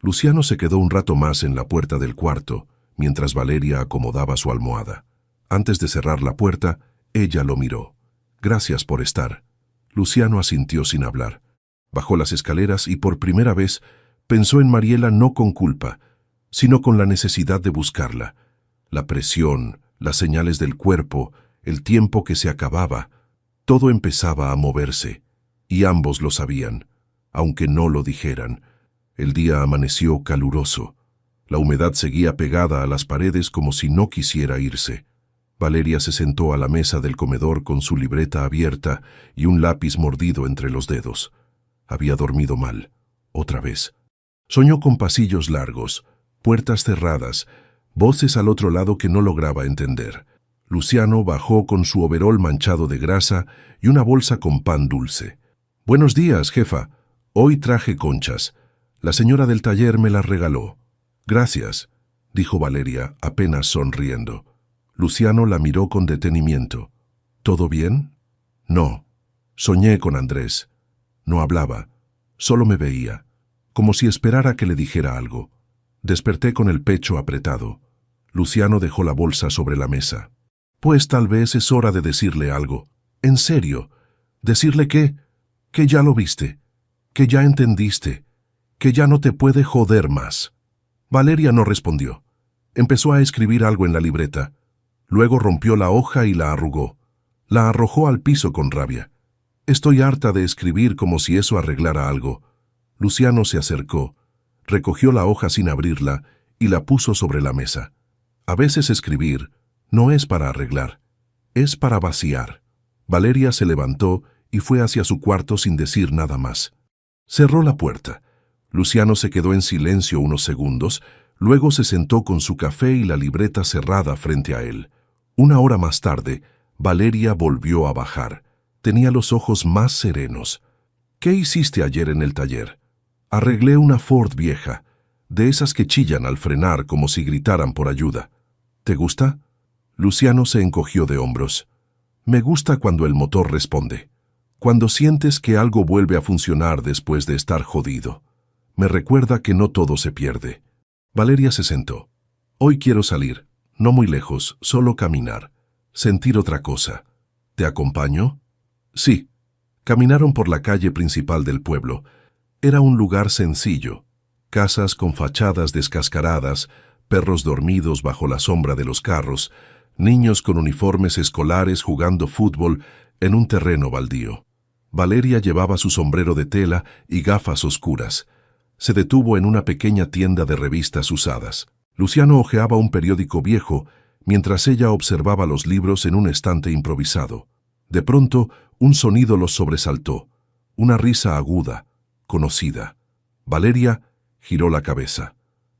A: Luciano se quedó un rato más en la puerta del cuarto, mientras Valeria acomodaba su almohada. Antes de cerrar la puerta, ella lo miró. «Gracias por estar». Luciano asintió sin hablar. Bajó las escaleras y por primera vez pensó en Mariela no con culpa, sino con la necesidad de buscarla. La presión, las señales del cuerpo, el tiempo que se acababa, todo empezaba a moverse, y ambos lo sabían, aunque no lo dijeran. El día amaneció caluroso. La humedad seguía pegada a las paredes como si no quisiera irse. Valeria se sentó a la mesa del comedor con su libreta abierta y un lápiz mordido entre los dedos. Había dormido mal, otra vez. Soñó con pasillos largos, puertas cerradas, voces al otro lado que no lograba entender. Luciano bajó con su overol manchado de grasa y una bolsa con pan dulce. «Buenos días, jefa. Hoy traje conchas. La señora del taller me las regaló». «Gracias», dijo Valeria, apenas sonriendo. Luciano la miró con detenimiento. «¿Todo bien?» «No. Soñé con Andrés. No hablaba. Solo me veía, como si esperara que le dijera algo. Desperté con el pecho apretado». Luciano dejó la bolsa sobre la mesa. «Pues tal vez es hora de decirle algo. En serio. Decirle que ya lo viste, que ya entendiste, que ya no te puede joder más». Valeria no respondió. Empezó a escribir algo en la libreta. Luego rompió la hoja y la arrugó. La arrojó al piso con rabia. «Estoy harta de escribir como si eso arreglara algo». Luciano se acercó, recogió la hoja sin abrirla y la puso sobre la mesa. A veces escribir no es para arreglar, es para vaciar. Valeria se levantó y fue hacia su cuarto sin decir nada más. Cerró la puerta. Luciano se quedó en silencio unos segundos, luego se sentó con su café y la libreta cerrada frente a él. Una hora más tarde, Valeria volvió a bajar. Tenía los ojos más serenos. «¿Qué hiciste ayer en el taller?» «Arreglé una Ford vieja, de esas que chillan al frenar como si gritaran por ayuda». «¿Te gusta?» Luciano se encogió de hombros. «Me gusta cuando el motor responde, cuando sientes que algo vuelve a funcionar después de estar jodido. Me recuerda que no todo se pierde». Valeria se sentó. «Hoy quiero salir, no muy lejos, solo caminar, sentir otra cosa. ¿Te acompaño?» «Sí». Caminaron por la calle principal del pueblo. Era un lugar sencillo, casas con fachadas descascaradas, perros dormidos bajo la sombra de los carros, niños con uniformes escolares jugando fútbol en un terreno baldío. Valeria llevaba su sombrero de tela y gafas oscuras. Se detuvo en una pequeña tienda de revistas usadas. Luciano hojeaba un periódico viejo mientras ella observaba los libros en un estante improvisado. De pronto, un sonido los sobresaltó, una risa aguda, conocida. Valeria giró la cabeza.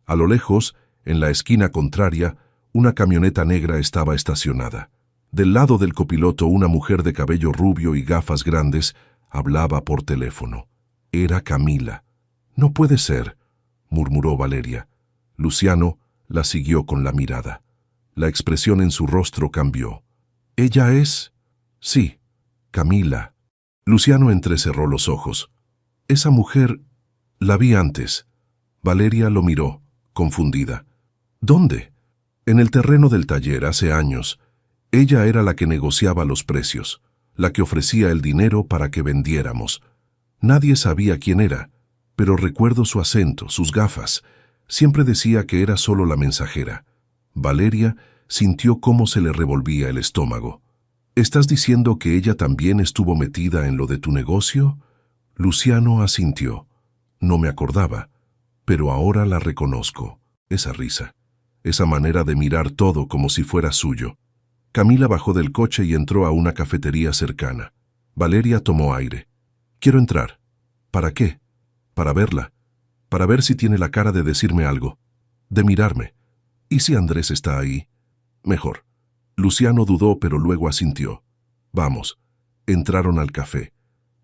A: A lo lejos, en la esquina contraria, una camioneta negra estaba estacionada. Del lado del copiloto, una mujer de cabello rubio y gafas grandes hablaba por teléfono. Era Camila. «No puede ser», murmuró Valeria. Luciano la siguió con la mirada. La expresión en su rostro cambió. «¿Ella es?» «Sí, Camila». Luciano entrecerró los ojos. «Esa mujer la vi antes». Valeria lo miró, confundida. «¿Dónde?» «En el terreno del taller, hace años. Ella era la que negociaba los precios, la que ofrecía el dinero para que vendiéramos. Nadie sabía quién era, pero recuerdo su acento, sus gafas. Siempre decía que era solo la mensajera». Valeria sintió cómo se le revolvía el estómago. «¿Estás diciendo que ella también estuvo metida en lo de tu negocio?» Luciano asintió. «No me acordaba, pero ahora la reconozco». Esa risa, esa manera de mirar todo como si fuera suyo. Camila bajó del coche y entró a una cafetería cercana. Valeria tomó aire. «Quiero entrar». «¿Para qué?» «Para verla. Para ver si tiene la cara de decirme algo. De mirarme. ¿Y si Andrés está ahí?» «Mejor». Luciano dudó, pero luego asintió. «Vamos». Entraron al café.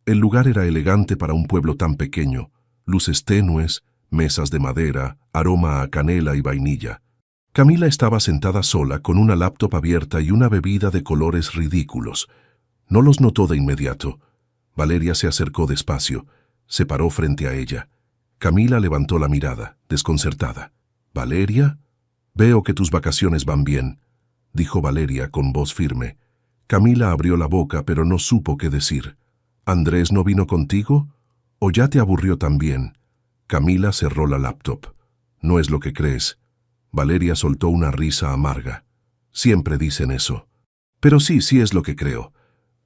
A: El lugar era elegante para un pueblo tan pequeño. Luces tenues, mesas de madera, aroma a canela y vainilla. Camila estaba sentada sola con una laptop abierta y una bebida de colores ridículos. No los notó de inmediato. Valeria se acercó despacio. Se paró frente a ella. Camila levantó la mirada, desconcertada. «¿Valeria? Veo que tus vacaciones van bien», dijo Valeria con voz firme. Camila abrió la boca, pero no supo qué decir. «¿Andrés no vino contigo? ¿O ya te aburrió también?» Camila cerró la laptop. «No es lo que crees». Valeria soltó una risa amarga. «Siempre dicen eso». «Pero sí es lo que creo.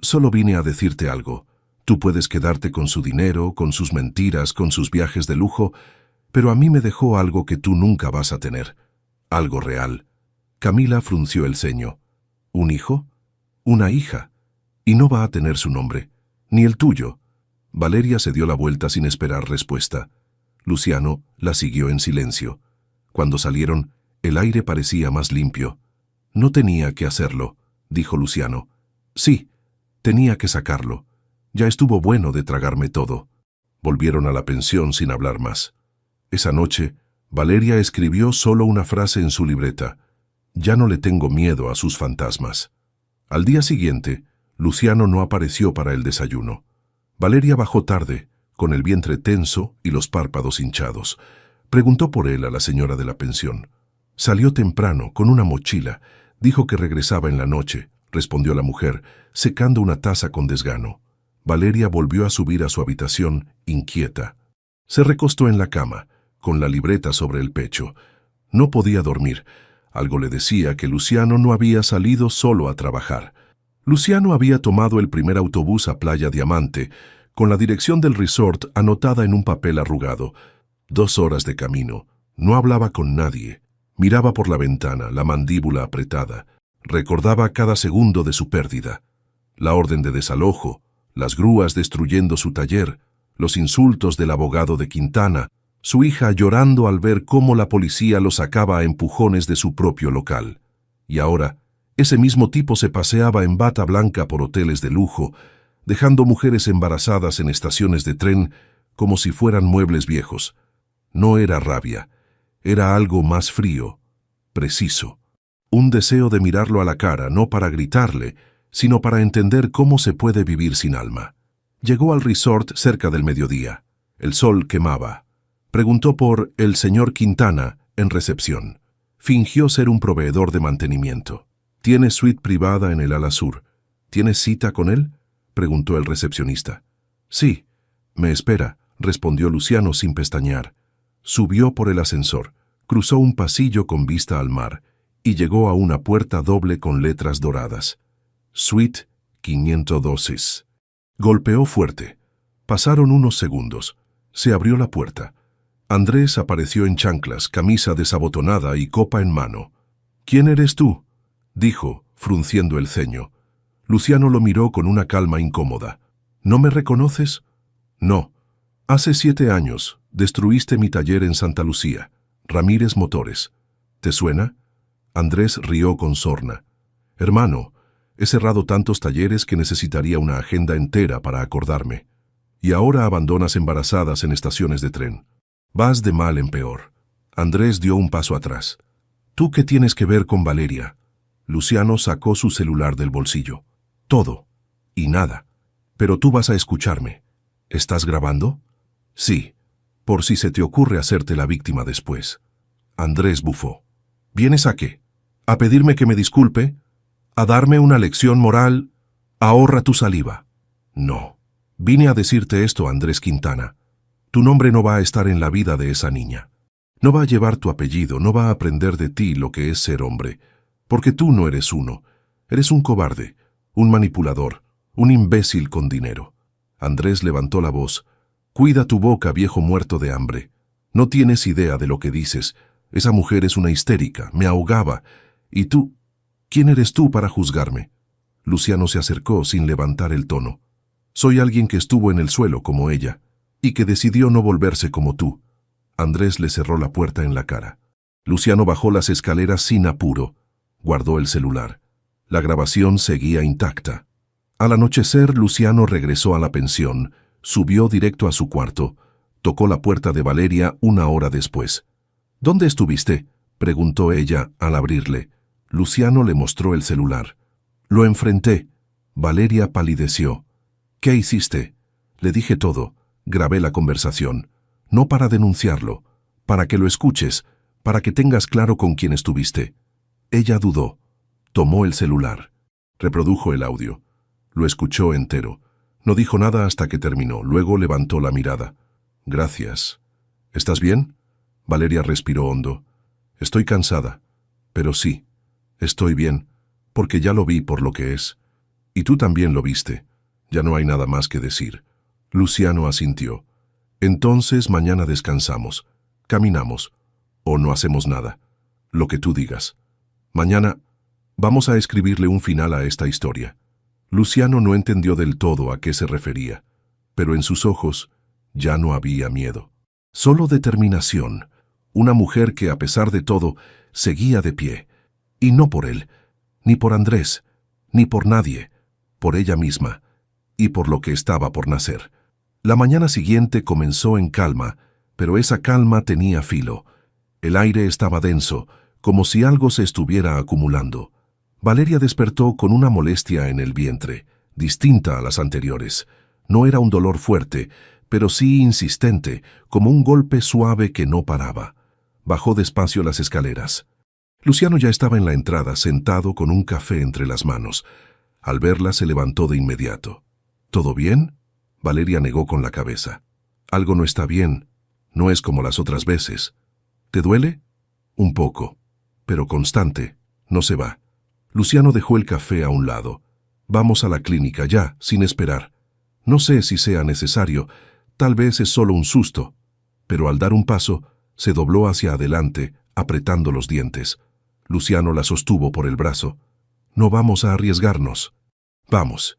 A: Solo vine a decirte algo. Tú puedes quedarte con su dinero, con sus mentiras, con sus viajes de lujo, pero a mí me dejó algo que tú nunca vas a tener. Algo real». Camila frunció el ceño. «¿Un hijo? Una hija. Y no va a tener su nombre, ni el tuyo». Valeria se dio la vuelta sin esperar respuesta. Luciano la siguió en silencio. Cuando salieron, el aire parecía más limpio. «No tenía que hacerlo», dijo Luciano. «Sí, tenía que sacarlo. Ya estuvo bueno de tragarme todo». Volvieron a la pensión sin hablar más. Esa noche, Valeria escribió solo una frase en su libreta. «Ya no le tengo miedo a sus fantasmas». Al día siguiente, Luciano no apareció para el desayuno. Valeria bajó tarde, con el vientre tenso y los párpados hinchados. Preguntó por él a la señora de la pensión. «Salió temprano, con una mochila. Dijo que regresaba en la noche», respondió la mujer, secando una taza con desgano. Valeria volvió a subir a su habitación, inquieta. Se recostó en la cama, con la libreta sobre el pecho. No podía dormir. Algo le decía que Luciano no había salido solo a trabajar. Luciano había tomado el primer autobús a Playa Diamante, con la dirección del resort anotada en un papel arrugado. 2 horas de camino. No hablaba con nadie. Miraba por la ventana, la mandíbula apretada. Recordaba cada segundo de su pérdida. La orden de desalojo, las grúas destruyendo su taller, los insultos del abogado de Quintana, su hija llorando al ver cómo la policía lo sacaba a empujones de su propio local. Y ahora, ese mismo tipo se paseaba en bata blanca por hoteles de lujo, dejando mujeres embarazadas en estaciones de tren como si fueran muebles viejos. No era rabia, era algo más frío, preciso. Un deseo de mirarlo a la cara, no para gritarle, sino para entender cómo se puede vivir sin alma. Llegó al resort cerca del mediodía. El sol quemaba. Preguntó por el señor Quintana en recepción. Fingió ser un proveedor de mantenimiento. «¿Tiene suite privada en el ala sur? ¿Tienes cita con él?», preguntó el recepcionista. «Sí, me espera», respondió Luciano sin pestañear. Subió por el ascensor, cruzó un pasillo con vista al mar y llegó a una puerta doble con letras doradas. Suite 512. Golpeó fuerte. Pasaron unos segundos. Se abrió la puerta. Andrés apareció en chanclas, camisa desabotonada y copa en mano. «¿Quién eres tú?», dijo, frunciendo el ceño. Luciano lo miró con una calma incómoda. «¿No me reconoces?». «No. Hace 7 años destruiste mi taller en Santa Lucía, Ramírez Motores. ¿Te suena?». Andrés rió con sorna. «Hermano, he cerrado tantos talleres que necesitaría una agenda entera para acordarme. Y ahora abandonas embarazadas en estaciones de tren. Vas de mal en peor». Andrés dio un paso atrás. «¿Tú qué tienes que ver con Valeria?». Luciano sacó su celular del bolsillo. «Todo. Y nada. Pero tú vas a escucharme. ¿Estás grabando?». «Sí. Por si se te ocurre hacerte la víctima después». Andrés bufó. «¿Vienes a qué? ¿A pedirme que me disculpe? ¿A darme una lección moral? Ahorra tu saliva». «No. Vine a decirte esto, Andrés Quintana. Tu nombre no va a estar en la vida de esa niña. No va a llevar tu apellido, no va a aprender de ti lo que es ser hombre. Porque tú no eres uno. Eres un cobarde, un manipulador, un imbécil con dinero». Andrés levantó la voz. «Cuida tu boca, viejo muerto de hambre. No tienes idea de lo que dices. Esa mujer es una histérica, me ahogaba. Y tú, ¿quién eres tú para juzgarme?». Luciano se acercó sin levantar el tono. «Soy alguien que estuvo en el suelo como ella, y que decidió no volverse como tú». Andrés le cerró la puerta en la cara. Luciano bajó las escaleras sin apuro. Guardó el celular. La grabación seguía intacta. Al anochecer, Luciano regresó a la pensión, subió directo a su cuarto, tocó la puerta de Valeria 1 hora después. «¿Dónde estuviste?», preguntó ella al abrirle. Luciano le mostró el celular. «Lo enfrenté». Valeria palideció. «¿Qué hiciste?». «Le dije todo. Grabé la conversación, no para denunciarlo, para que lo escuches, para que tengas claro con quién estuviste. Ella dudó. Tomó el celular. Reprodujo el audio. Lo escuchó entero. No dijo nada hasta que terminó. Luego levantó la mirada. Gracias. ¿Estás bien? Valeria respiró hondo. Estoy cansada. Pero sí, estoy bien, porque ya lo vi por lo que es. Y tú también lo viste. Ya no hay nada más que decir. Luciano asintió. Entonces mañana descansamos. Caminamos. O no hacemos nada. Lo que tú digas. Mañana vamos a escribirle un final a esta historia. Luciano no entendió del todo a qué se refería, pero en sus ojos ya no había miedo. Solo determinación. Una mujer que, a pesar de todo, seguía de pie. Y no por él, ni por Andrés, ni por nadie, por ella misma, y por lo que estaba por nacer. La mañana siguiente comenzó en calma, pero esa calma tenía filo. El aire estaba denso, como si algo se estuviera acumulando. Valeria despertó con una molestia en el vientre, distinta a las anteriores. No era un dolor fuerte, pero sí insistente, como un golpe suave que no paraba. Bajó despacio las escaleras. Luciano ya estaba en la entrada, sentado con un café entre las manos. Al verla se levantó de inmediato. ¿Todo bien? Valeria negó con la cabeza. Algo no está bien. No es como las otras veces. ¿Te duele? Un poco, pero constante. No se va. Luciano dejó el café a un lado. Vamos a la clínica ya, sin esperar. No sé si sea necesario, tal vez es solo un susto. Pero al dar un paso, se dobló hacia adelante, apretando los dientes. Luciano la sostuvo por el brazo. No vamos a arriesgarnos. Vamos.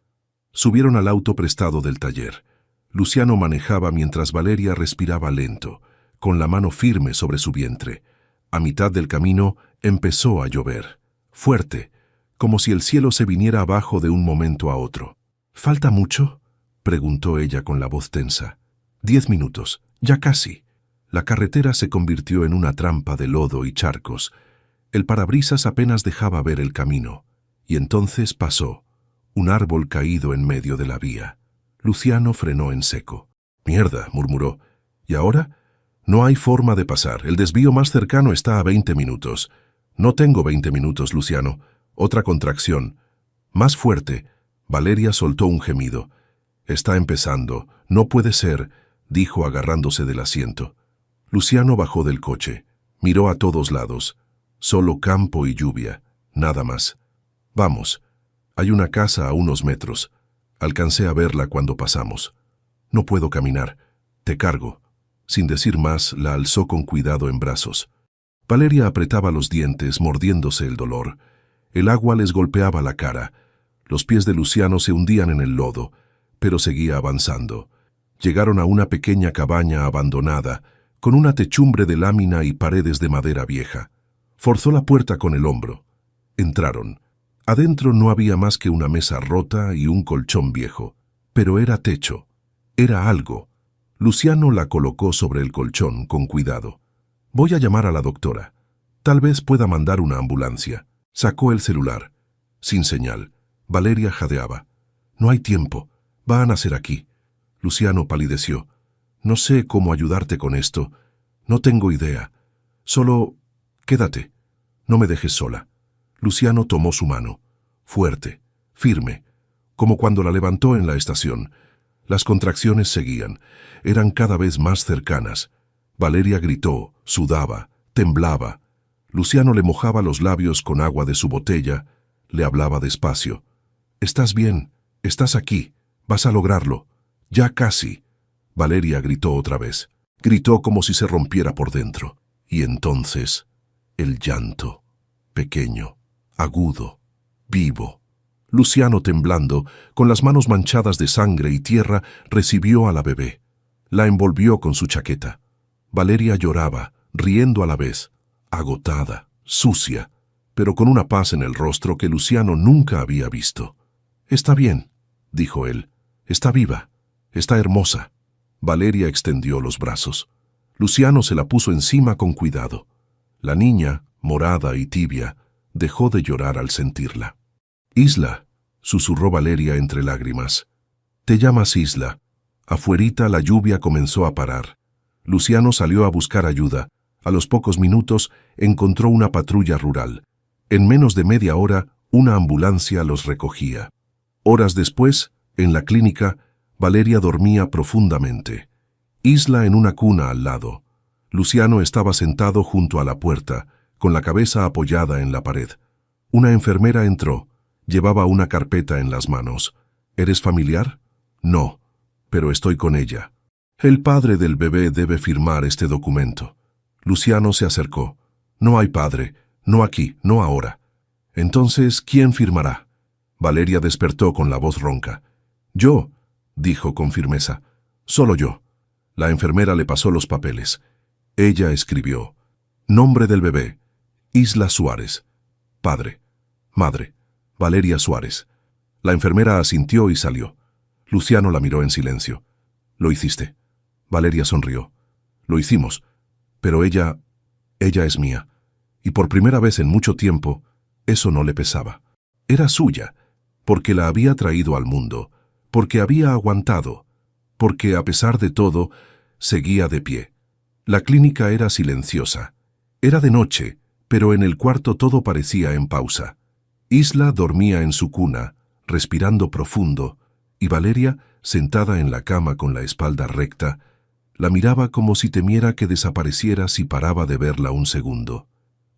A: Subieron al auto prestado del taller. Luciano manejaba mientras Valeria respiraba lento, con la mano firme sobre su vientre. A mitad del camino empezó a llover. Fuerte, como si el cielo se viniera abajo de un momento a otro. ¿Falta mucho?, preguntó ella con la voz tensa. 10 minutos, ya casi. La carretera se convirtió en una trampa de lodo y charcos. El parabrisas apenas dejaba ver el camino. Y entonces pasó, un árbol caído en medio de la vía. Luciano frenó en seco. «Mierda», murmuró. «¿Y ahora?» «No hay forma de pasar. El desvío más cercano está a 20 minutos. No tengo 20 minutos, Luciano». Otra contracción. Más fuerte. Valeria soltó un gemido. «Está empezando. No puede ser», dijo agarrándose del asiento. Luciano bajó del coche. Miró a todos lados. Solo campo y lluvia. Nada más. «Vamos. Hay una casa a unos metros. Alcancé a verla cuando pasamos. No puedo caminar. Te cargo». Sin decir más, la alzó con cuidado en brazos. Valeria apretaba los dientes, mordiéndose el dolor. El agua les golpeaba la cara. Los pies de Luciano se hundían en el lodo, pero seguía avanzando. Llegaron a una pequeña cabaña abandonada, con una techumbre de lámina y paredes de madera vieja. Forzó la puerta con el hombro. Entraron. Adentro no había más que una mesa rota y un colchón viejo. Pero era techo. Era algo. Luciano la colocó sobre el colchón con cuidado. «Voy a llamar a la doctora. Tal vez pueda mandar una ambulancia». Sacó el celular. Sin señal. Valeria jadeaba. «No hay tiempo. Va a nacer aquí». Luciano palideció. «No sé cómo ayudarte con esto. No tengo idea. Solo quédate. No me dejes sola». Luciano tomó su mano. Fuerte, firme, como cuando la levantó en la estación. Las contracciones seguían. Eran cada vez más cercanas. Valeria gritó, sudaba, temblaba. Luciano le mojaba los labios con agua de su botella. Le hablaba despacio. «Estás bien. Estás aquí. Vas a lograrlo. Ya casi». Valeria gritó otra vez. Gritó como si se rompiera por dentro. Y entonces, el llanto. Pequeño, agudo, vivo. Luciano, temblando, con las manos manchadas de sangre y tierra, recibió a la bebé. La envolvió con su chaqueta. Valeria lloraba, riendo a la vez, agotada, sucia, pero con una paz en el rostro que Luciano nunca había visto. «Está bien», dijo él. «Está viva. Está hermosa». Valeria extendió los brazos. Luciano se la puso encima con cuidado. La niña, morada y tibia, dejó de llorar al sentirla. «Isla», susurró Valeria entre lágrimas. «Te llamas Isla. Afuerita la lluvia comenzó a parar. Luciano salió a buscar ayuda. A los pocos minutos encontró una patrulla rural. En menos de media hora, una ambulancia los recogía. Horas después, en la clínica, Valeria dormía profundamente. Isla en una cuna al lado. Luciano estaba sentado junto a la puerta, con la cabeza apoyada en la pared. Una enfermera entró. Llevaba una carpeta en las manos. ¿Eres familiar? No, pero estoy con ella. El padre del bebé debe firmar este documento. Luciano se acercó. No hay padre, no aquí, no ahora. Entonces, ¿quién firmará? Valeria despertó con la voz ronca. Yo, dijo con firmeza. Solo yo. La enfermera le pasó los papeles. Ella escribió. Nombre del bebé. Isla Suárez. Padre. Madre. Valeria Suárez. La enfermera asintió y salió. Luciano la miró en silencio. Lo hiciste. Valeria sonrió. Lo hicimos. Pero ella es mía. Y por primera vez en mucho tiempo, eso no le pesaba. Era suya, porque la había traído al mundo, porque había aguantado, porque a pesar de todo, seguía de pie. La clínica era silenciosa. Era de noche, pero en el cuarto todo parecía en pausa. Isla dormía en su cuna, respirando profundo, y Valeria, sentada en la cama con la espalda recta, la miraba como si temiera que desapareciera si paraba de verla un segundo.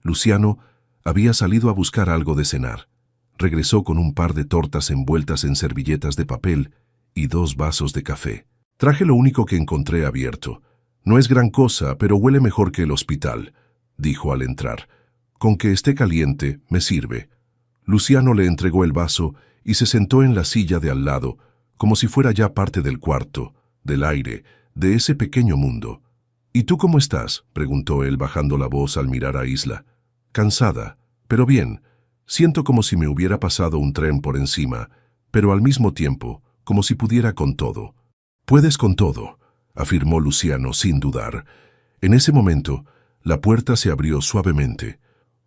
A: Luciano había salido a buscar algo de cenar. Regresó con un par de tortas envueltas en servilletas de papel y 2 vasos de café. Traje lo único que encontré abierto. No es gran cosa, pero huele mejor que el hospital, dijo al entrar. Con que esté caliente, me sirve. Luciano le entregó el vaso y se sentó en la silla de al lado, como si fuera ya parte del cuarto, del aire, de ese pequeño mundo. ¿Y tú cómo estás?, preguntó él bajando la voz al mirar a Isla. Cansada, pero bien. Siento como si me hubiera pasado un tren por encima, pero al mismo tiempo, como si pudiera con todo. Puedes con todo, afirmó Luciano sin dudar. En ese momento, la puerta se abrió suavemente.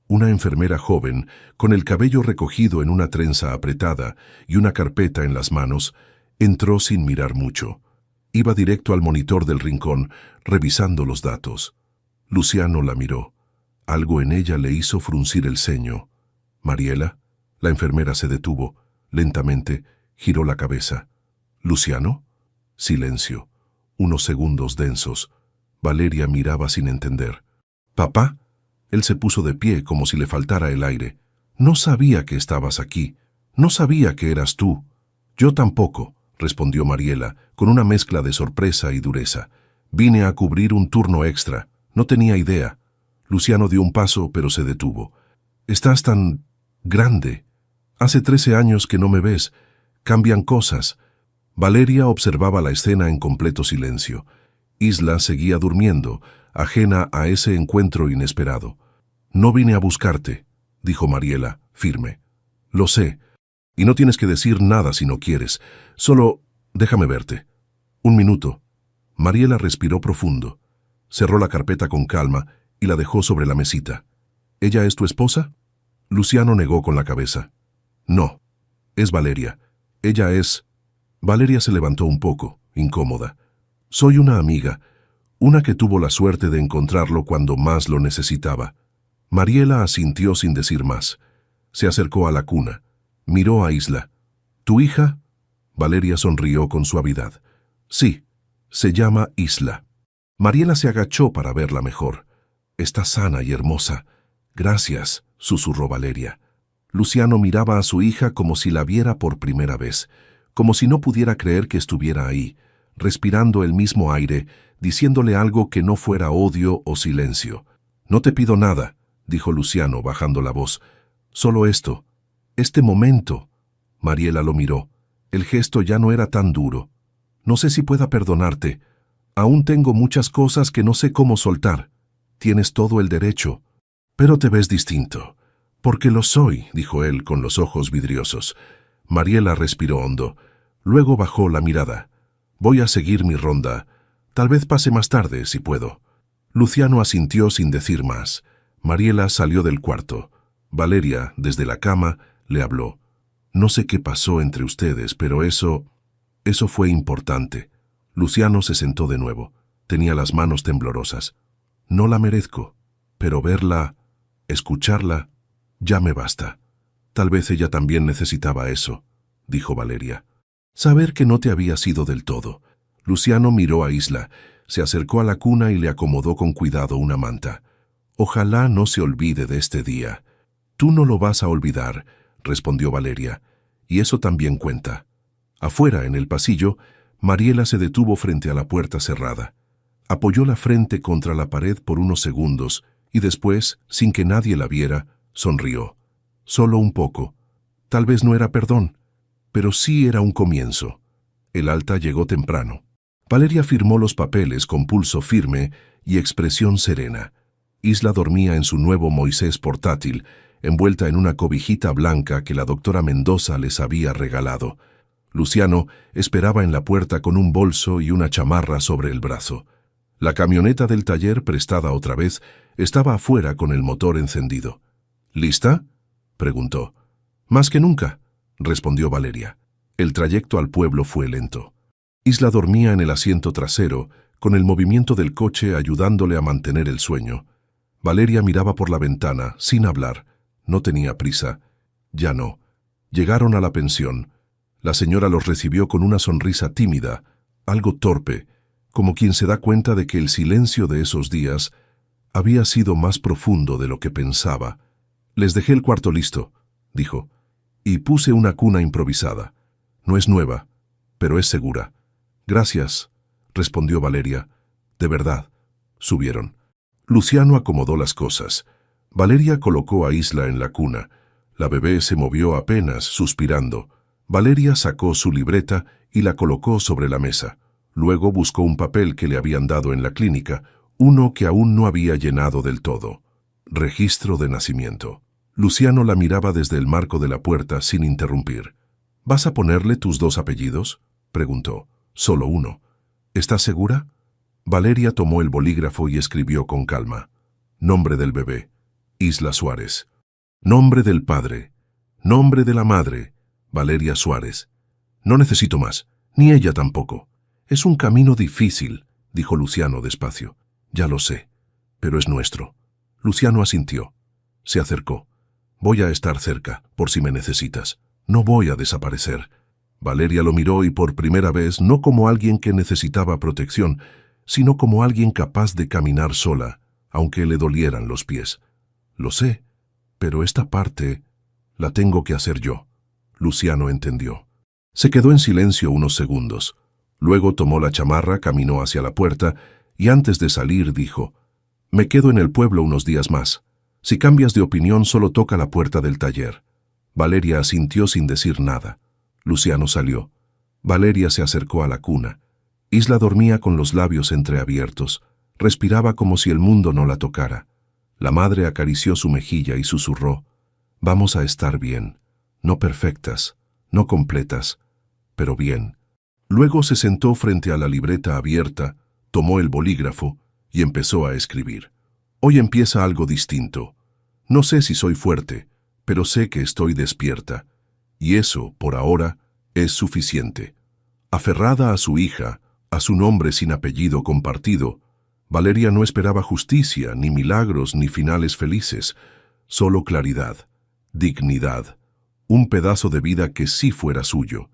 A: Una enfermera joven, con el cabello recogido en una trenza apretada y una carpeta en las manos, entró sin mirar mucho. Iba directo al monitor del rincón, revisando los datos. Luciano la miró. Algo en ella le hizo fruncir el ceño. ¿Mariela? La enfermera se detuvo. Lentamente, giró la cabeza. ¿Luciano? Silencio. Unos segundos densos. Valeria miraba sin entender. ¿Papá? Él se puso de pie como si le faltara el aire. No sabía que estabas aquí. No sabía que eras tú. Yo tampoco, respondió Mariela, con una mezcla de sorpresa y dureza. Vine a cubrir un turno extra. No tenía idea. Luciano dio un paso, pero se detuvo. Estás tan grande. Hace 13 años que no me ves. Cambian cosas. Valeria observaba la escena en completo silencio. Isla seguía durmiendo, ajena a ese encuentro inesperado. No vine a buscarte, dijo Mariela, firme. Lo sé, y no tienes que decir nada si no quieres. Solo déjame verte. Un minuto. Mariela respiró profundo. Cerró la carpeta con calma y la dejó sobre la mesita. ¿Ella es tu esposa? Luciano negó con la cabeza. No, es Valeria. Ella es... Valeria se levantó un poco, incómoda. Soy una amiga, una que tuvo la suerte de encontrarlo cuando más lo necesitaba. Mariela asintió sin decir más. Se acercó a la cuna. Miró a Isla. ¿Tu hija? Valeria sonrió con suavidad. Sí, se llama Isla. Mariela se agachó para verla mejor. Está sana y hermosa. Gracias, susurró Valeria. Luciano miraba a su hija como si la viera por primera vez, como si no pudiera creer que estuviera ahí, respirando el mismo aire, diciéndole algo que no fuera odio o silencio. No te pido nada, dijo Luciano bajando la voz. Solo esto, este momento. Mariela lo miró. El gesto ya no era tan duro. No sé si pueda perdonarte. Aún tengo muchas cosas que no sé cómo soltar. Tienes todo el derecho. Pero te ves distinto. Porque lo soy, dijo él con los ojos vidriosos. Mariela respiró hondo. Luego bajó la mirada. Voy a seguir mi ronda. Tal vez pase más tarde, si puedo. Luciano asintió sin decir más. Mariela salió del cuarto. Valeria, desde la cama, le habló. No sé qué pasó entre ustedes, pero eso fue importante. Luciano se sentó de nuevo. Tenía las manos temblorosas. No la merezco, pero verla, escucharla, ya me basta. Tal vez ella también necesitaba eso, dijo Valeria. Saber que no te habías ido del todo. Luciano miró a Isla, se acercó a la cuna y le acomodó con cuidado una manta. Ojalá no se olvide de este día. Tú no lo vas a olvidar, respondió Valeria, y eso también cuenta. Afuera, en el pasillo, Mariela se detuvo frente a la puerta cerrada. Apoyó la frente contra la pared por unos segundos y después, sin que nadie la viera, sonrió. Solo un poco. Tal vez no era perdón, pero sí era un comienzo. El alta llegó temprano. Valeria firmó los papeles con pulso firme y expresión serena. Isla dormía en su nuevo Moisés portátil, envuelta en una cobijita blanca que la doctora Mendoza les había regalado. Luciano esperaba en la puerta con un bolso y una chamarra sobre el brazo. La camioneta del taller, prestada otra vez, estaba afuera con el motor encendido. ¿Lista?, preguntó. Más que nunca, respondió Valeria. El trayecto al pueblo fue lento. Isla dormía en el asiento trasero, con el movimiento del coche ayudándole a mantener el sueño. Valeria miraba por la ventana, sin hablar. No tenía prisa. Ya no. Llegaron a la pensión. La señora los recibió con una sonrisa tímida, algo torpe, como quien se da cuenta de que el silencio de esos días había sido más profundo de lo que pensaba. Les dejé el cuarto listo, dijo, y puse una cuna improvisada. No es nueva, pero es segura. Gracias, respondió Valeria. De verdad. Subieron. Luciano acomodó las cosas. Valeria colocó a Isla en la cuna. La bebé se movió apenas, suspirando. Valeria sacó su libreta y la colocó sobre la mesa. Luego buscó un papel que le habían dado en la clínica, uno que aún no había llenado del todo. Registro de nacimiento. Luciano la miraba desde el marco de la puerta sin interrumpir. ¿Vas a ponerle tus dos apellidos?, preguntó. Solo uno. ¿Estás segura? Valeria tomó el bolígrafo y escribió con calma. Nombre del bebé. Isla Suárez. Nombre del padre. Nombre de la madre. Valeria Suárez. No necesito más, ni ella tampoco. Es un camino difícil, dijo Luciano despacio. Ya lo sé, pero es nuestro. Luciano asintió. Se acercó. Voy a estar cerca, por si me necesitas. No voy a desaparecer. Valeria lo miró y por primera vez no como alguien que necesitaba protección, sino como alguien capaz de caminar sola, aunque le dolieran los pies. Lo sé, pero esta parte la tengo que hacer yo. Luciano entendió. Se quedó en silencio unos segundos. Luego tomó la chamarra, caminó hacia la puerta y antes de salir dijo: «Me quedo en el pueblo unos días más. Si cambias de opinión, solo toca la puerta del taller». Valeria asintió sin decir nada. Luciano salió. Valeria se acercó a la cuna. Isla dormía con los labios entreabiertos. Respiraba como si el mundo no la tocara. La madre acarició su mejilla y susurró: «Vamos a estar bien. No perfectas, no completas, pero bien». Luego se sentó frente a la libreta abierta, tomó el bolígrafo y empezó a escribir. Hoy empieza algo distinto. No sé si soy fuerte, pero sé que estoy despierta. Y eso, por ahora, es suficiente. Aferrada a su hija, a su nombre sin apellido compartido, Valeria no esperaba justicia, ni milagros, ni finales felices, solo claridad, dignidad, un pedazo de vida que sí fuera suyo.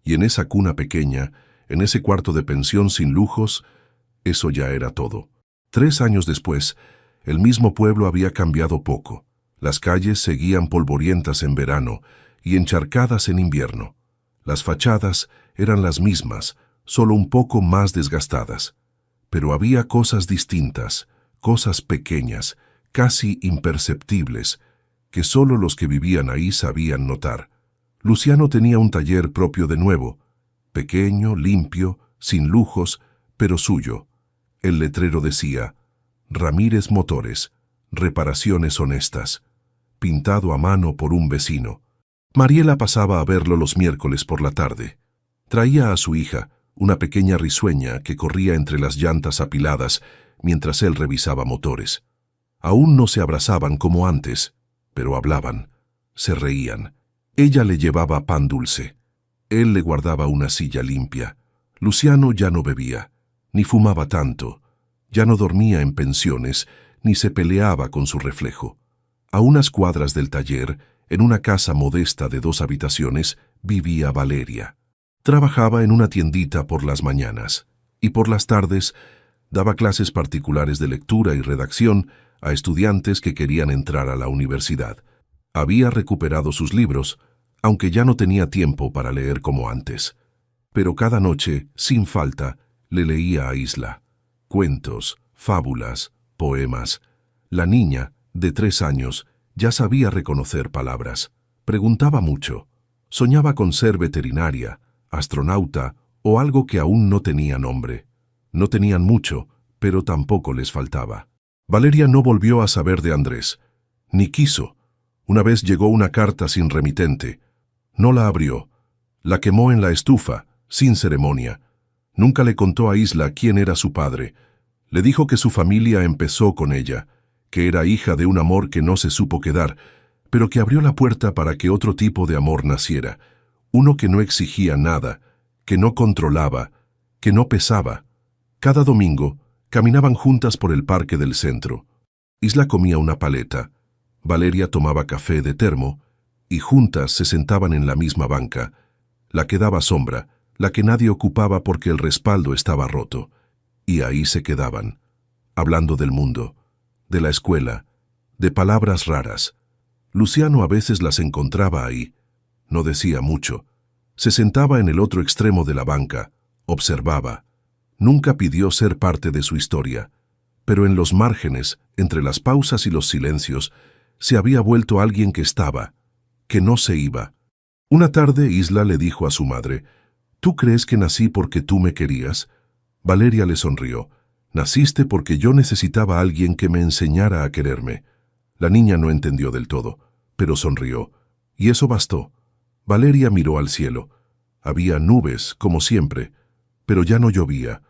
A: Y en esa cuna pequeña, en ese cuarto de pensión sin lujos, eso ya era todo. 3 años después, el mismo pueblo había cambiado poco. Las calles seguían polvorientas en verano y encharcadas en invierno. Las fachadas eran las mismas, solo un poco más desgastadas. Pero había cosas distintas, cosas pequeñas, casi imperceptibles, que solo los que vivían ahí sabían notar. Luciano tenía un taller propio de nuevo, pequeño, limpio, sin lujos, pero suyo. El letrero decía: Ramírez Motores, reparaciones honestas, pintado a mano por un vecino. Mariela pasaba a verlo los miércoles por la tarde. Traía a su hija, una pequeña risueña que corría entre las llantas apiladas mientras él revisaba motores. Aún no se abrazaban como antes, pero hablaban, se reían. Ella le llevaba pan dulce. Él le guardaba una silla limpia. Luciano ya no bebía, ni fumaba tanto, ya no dormía en pensiones, ni se peleaba con su reflejo. A unas cuadras del taller, en una casa modesta de 2 habitaciones, vivía Valeria. Trabajaba en una tiendita por las mañanas, y por las tardes daba clases particulares de lectura y redacción a estudiantes que querían entrar a la universidad. Había recuperado sus libros, aunque ya no tenía tiempo para leer como antes. Pero cada noche, sin falta, le leía a Isla. Cuentos, fábulas, poemas. La niña, de 3 años, ya sabía reconocer palabras. Preguntaba mucho. Soñaba con ser veterinaria, astronauta o algo que aún no tenía nombre. No tenían mucho, pero tampoco les faltaba. Valeria no volvió a saber de Andrés. Ni quiso. Una vez llegó una carta sin remitente. No la abrió. La quemó en la estufa, sin ceremonia. Nunca le contó a Isla quién era su padre. Le dijo que su familia empezó con ella, que era hija de un amor que no se supo quedar, pero que abrió la puerta para que otro tipo de amor naciera, uno que no exigía nada, que no controlaba, que no pesaba. Cada domingo caminaban juntas por el parque del centro. Isla comía una paleta, Valeria tomaba café de termo, y juntas se sentaban en la misma banca, la que daba sombra, la que nadie ocupaba porque el respaldo estaba roto. Y ahí se quedaban, hablando del mundo, de la escuela, de palabras raras. Luciano a veces las encontraba ahí. No decía mucho. Se sentaba en el otro extremo de la banca, observaba. Nunca pidió ser parte de su historia, pero en los márgenes, entre las pausas y los silencios, se había vuelto alguien que estaba, que no se iba. Una tarde Isla le dijo a su madre: «¿Tú crees que nací porque tú me querías?» Valeria le sonrió. «Naciste porque yo necesitaba a alguien que me enseñara a quererme». La niña no entendió del todo, pero sonrió. Y eso bastó. Valeria miró al cielo. Había nubes, como siempre, pero ya no llovía.